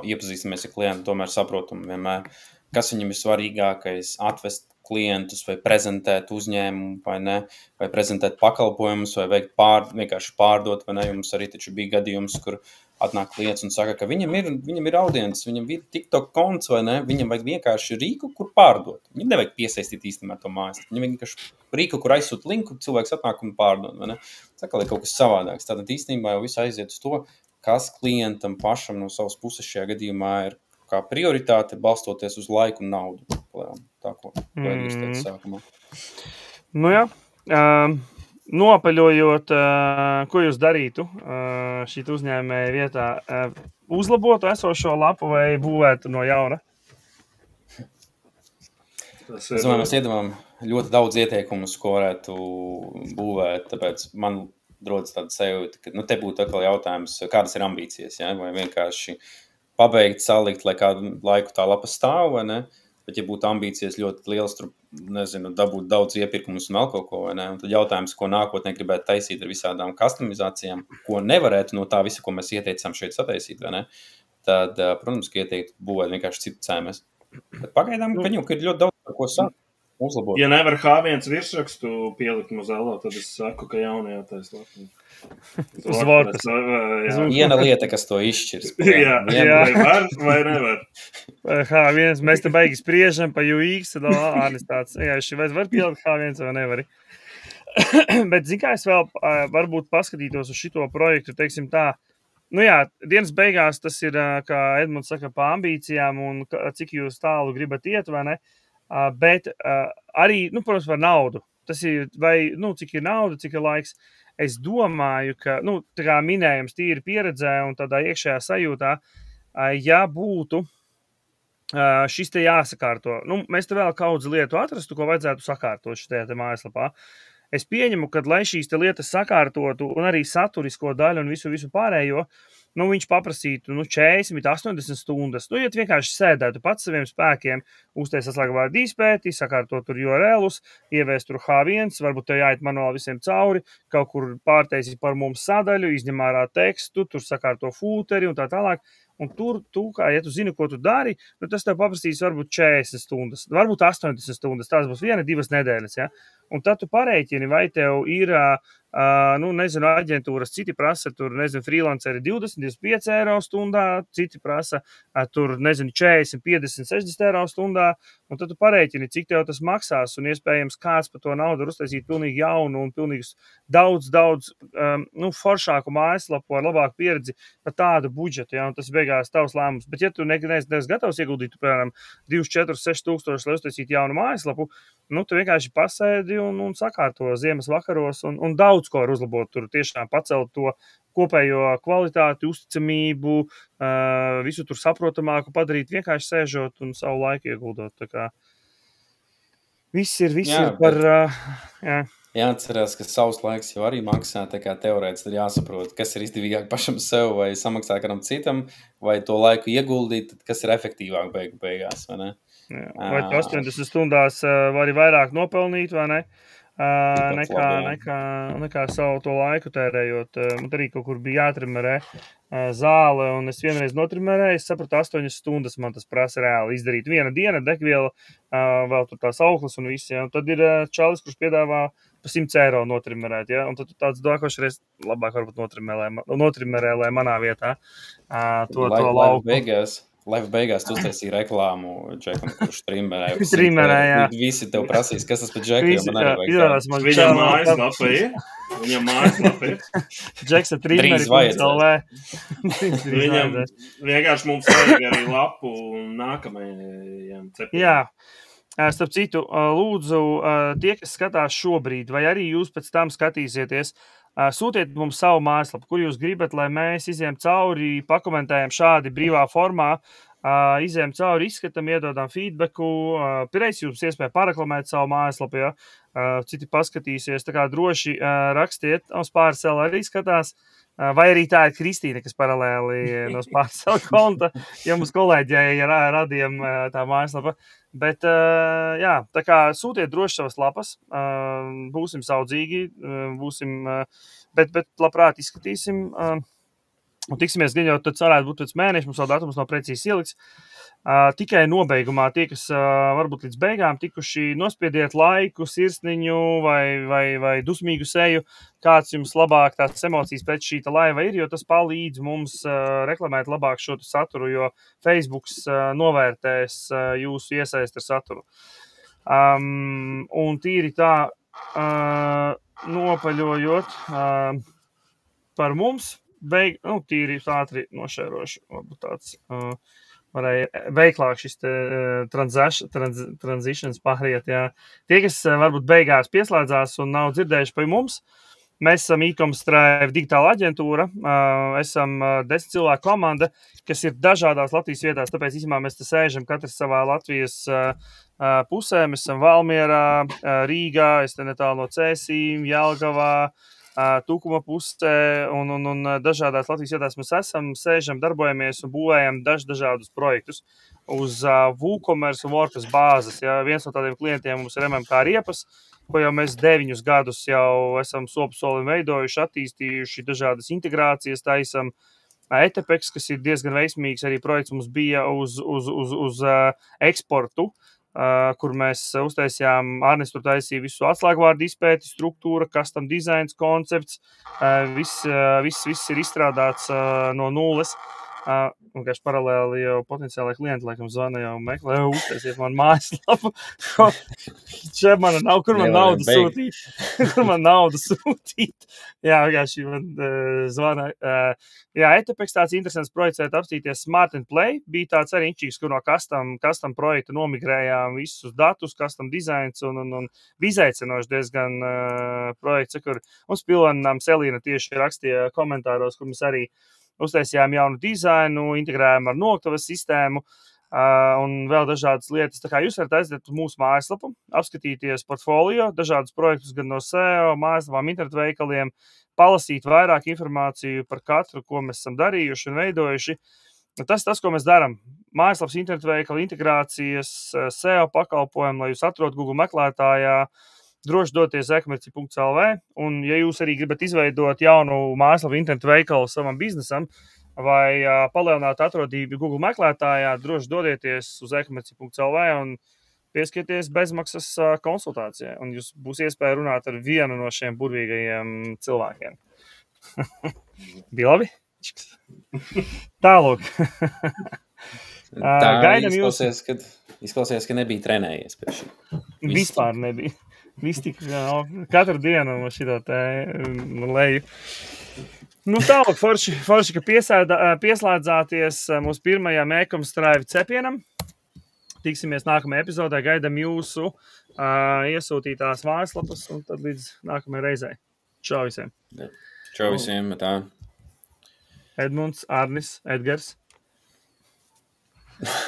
iepazīstamies ar klientu, tomēr saprotam vienmēr, kas viņam ir svarīgākais, atvest klientus vai prezentēt uzņēmumu vai ne, vai prezentēt pakalpojumus vai veikt vienkārši pārdot, vai ne, jums arī taču bija gadījums, kur atnāk klients un saka, ka viņam ir audiences, viņam ir TikTok konts vai ne, viņam vajag vienkārši rīku, kur pārdot. Viņam nevajag piesaistīt īstenībā to mājas. Viņam vienkārši rīku, kur aizsūt linku, cilvēks atnāk un pārdot, vai ne. Saka, lai kaut kas savādāks. Tātad īstenībā jau viss aiziet uz to, kas klientam pašam no savas puses šajā gadījumā ir kā prioritāte balstoties uz laiku un naudu. tā, ko Edgars teica sākumā. Nu jā, nopaļojot, ko jūs darītu šī uzņēmēja vietā? Uzlabotu esošo lapu vai būvētu no jauna? Es domāju, mēs iedavām ļoti daudz ieteikumus, ko varētu būvēt, tāpēc man rodas tāda sajūta, ka te būtu atkal jautājums, kādas ir ambīcijas, ja? Vai vienkārši pabeigt, salikt, lai kādu laiku tā lapa stāv, vai ne? Bet, ja būtu ambīcijas ļoti lielas, tur, nezinu, dabūt daudz iepirkumus un vēl kaut ko, vai ne? Un tad jautājums, ko nākotnē gribētu taisīt ar visādām customizācijām, ko nevarētu no tā visa, ko mēs ieteicām šeit sataisīt, vai ne? Tad, protams, ka ieteiktu būvēt vienkārši citu CMS. Bet pagaidām, ka ir ļoti daudz, par ko sākt uzlabot. Ja nevar H1 virsrakstu pielikt mozelā, tad es saku, ka jaunajā taisnā. Uz Vortas. Viena lieta, kas to izšķirs. Jā, var vai nevar? H1, mēs te baigi spriežam pa UX, tad Ārnis tāds, vai var pielikt H1 vai nevari. Bet, zin kā, es vēl varbūt paskatītos uz šito projektu, teiksim tā, nu jā, dienas beigās tas ir, kā Edmunds saka, pa ambīcijām un cik jūs tālu gribat iet, vai ne? Bet arī, nu, protams, par naudu. Tas ir, vai, nu, cik ir nauda, cik ir laiks. Es domāju, ka, nu, tā kā minējums tīri pieredzē un tādā iekšējā sajūtā, ja būtu šis te jāsakārto, nu, mēs te vēl kaudz lietu atrastu, ko vajadzētu sakārtot šitajā te mājaslapā. Es pieņemu, ka, lai šīs te lietas sakārtotu un arī saturisko daļu un visu pārējo, nu, viņš paprasītu, 40, 80 stundas. Nu, ja tu vienkārši sēdētu pats saviem spēkiem, uztais atslēgvārdu izpēti, sakārtot tur URL-us, ieviest tur H1, varbūt tev jāiet manuāli visiem cauri, kaut kur pārtaisi par mums sadaļu, izņem ārā tekstu, tur sakārto fūteri un tā tālāk. Un tur, ja tu zini, ko tu dari, nu, tas tev paprasīs varbūt 40 stundas, varbūt 80 stundas, tās būs 1-2 nedēļas, ja? Un tad tu pareiķini, vai tev ir, nu, nezinu, aģentūras, citi prasa, tur, nezinu, freelanceri 20-25 eiro stundā, citi prasa, tur, nezinu, 40, 50, 60 eiro stundā, un tad tu pareiķini, cik tev tas maksās, un iespējams kāds par to naudu var uztaisīt pilnīgi jaunu un pilnīgi daudz, nu, foršāku mājaslapu ar labāku pieredzi par tādu budžetu, ja, un tas beigās tavs lēmums. Bet, ja tu neesi gatavs ieguldīt, piemēram, 2, 4, 6 tūkstoši, lai uztaisītu jaunu mājaslapu, nu, tu vienkārši pasēdi un sakārto ziemas vakaros un daudz ko var uzlabot. Tur tiešām pacelt to kopējo kvalitāti, uzticamību, visu tur saprotamāku padarīt, vienkārši sēžot un savu laiku ieguldot. Tā kā viss ir par... Jā. Jāatcerās, ka savs laiks jau arī maksā, tā kā teorētiski tad jāsaprot, kas ir izdevīgāk pašam sev vai samaksāt kādam citam, vai to laiku ieguldīt, kas ir efektīvāk beigās, vai ne? Jā. Vai 80 stundās vari vairāk nopelnīt, vai ne? Nekā savu to laiku tērējot. Man arī kaut kur bija jātrimerē zāle, un es vienreiz notrimerēju, es sapratu, 8 stundas man tas prasa reāli izdarīt. Viena diena, degviela, vēl tur tās auklas un viss, ja. Un tad ir čalis, kurš piedāvā pa 100 eiro notrimerēt, ja, un tad tu tāds dokošreiz labāk varbūt notrimerē, lai manā vietā to lauku. Laiva beigās tu uztaisīji reklāmu Džekam, kurš trimmerē. Jā. Visi tev prasīs, kas tas par Džeku, jo man arī vajag. Viņam mājaslapī. Džeks ar trimmeri. Viņam vienkārši mums vajag arī lapu nākamajam cepiem. Jā. Starp citu, lūdzu, tie, kas skatās šobrīd, vai arī jūs pēc tam skatīsieties, sūtiet mums savu mājaslapu, kur jūs gribat, lai mēs izējam cauri, pakomentējam šādi brīvā formā, izējam cauri, izskatam, iedodam feedbacku, pirreiz jums iespēja pareklamēt savu mājaslapu, ja, citi paskatīsies, tā kā droši rakstiet, Spārsela arī skatās, vai arī tā ir Kristīna, kas paralēli no Spārsela konta, ja mums kolēģi radījām tā mājaslapa. Bet, jā, tā kā sūtiet droši savas lapas, būsim saudzīgi, bet labprāt izskatīsim, un tiksimies gan jau, tad varētu būt pēc mēneša, mums vēl datums nav precīzi ieliks. Tikai nobeigumā tie, kas varbūt līdz beigām tikuši, nospiediet laiku, sirsniņu vai dusmīgu seju, kāds jums labāk tās emocijas pēc šīta laiva ir, jo tas palīdz mums reklamēt labāk šo saturu, jo Facebooks novērtēs jūsu iesaist ar saturu. Un tīri tā nopaļojot par mums, tīri ātri nošērošu, varbūt tāds... varēja veiklāk šis transitions pāriet. Jā. Tie, kas varbūt beigās pieslēdzās un nav dzirdējuši par mums, mēs esam e-commerce Strive digitāla aģentūra, esam 10 cilvēku komanda, kas ir dažādās Latvijas vietās, tāpēc īstenībā mēs te sēžam katrs savā Latvijas pusē, mēs esam Valmierā, Rīgā, es te netālu no Cēsīm, Jelgavā, Tukuma pusē un dažādās Latvijas vietās mēs esam, sēžam, darbojamies un būvējam dažādus projektus uz WooCommerce un WordPress bāzes. Ja? Viens no tādiem klientiem mums ir MMK Riepas, ko jau mēs 9 gadus jau esam solim veidojuši, attīstījuši dažādas integrācijas, taisam Etepex, kas ir diezgan veiksmīgs arī projekts mums bija uz eksportu, kur mēs uztaisījām, Arnis tur taisīja visu atslēgvārdu izpēti, struktūra, custom designs, koncepts, viss ir izstrādāts no nulles. Un kāds paralēli jau potenciālai klienti, laikam, zvana jau meklē, uztaisiet man mājaslapu. Šeit man nav, kur man naudu sūtīt. Kur man naudu sūtīt. Jā, vienkārši man zvana. Jā, Etepex tāds interesants projekts, apstīties Smart and Play. Bija tāds arī inčīgs, kur no custom projekta nomigrējām visus datus, custom designs un izaicinoši diezgan projekts, kur mums Pilvanām Selīna tieši rakstīja komentāros, kur mēs arī uztaisījām jaunu dizainu, integrējām ar noktavas sistēmu un vēl dažādas lietas. Tā kā jūs varat aiziet uz mūsu mājaslapu, apskatīties portfolio, dažādus projektus gan no SEO, mājaslapām, internetu veikaliem, palasīt vairāk informāciju par katru, ko mēs esam darījuši un veidojuši. Tas, ko mēs darām. Mājaslapas, internetu veikali, integrācijas, SEO pakalpojumi, lai jūs atrod Google meklētājā, droši doties e-commerce.lv, un ja jūs arī gribat izveidot jaunu mājaslapu internetu veikalu savam biznesam vai palielināt atrodību Google meklētājā, droši dodieties uz e-commerce.lv un pieskieties bezmaksas konsultācijai, un jūs būs iespēja runāt ar vienu no šiem burvīgajiem cilvēkiem. Bija labi? Tālūk. Gaidam jūs. Izklausījās, ka nebija trenējies pēc šī. Vispār nebija. Viss tik katru dienu šito te leju. Tālāk forši, ka pieslēdzāties mūsu pirmajam e-commerce Strive cepienam. Tiksimies nākamajā epizodē, gaidam jūsu iesūtītās mājaslapas un tad līdz nākamajai reizei. Čau visiem. Čau visiem, tā. Edmunds, Arnis, Edgars.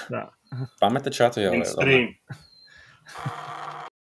Tā. Pameta čatu jau. Stream.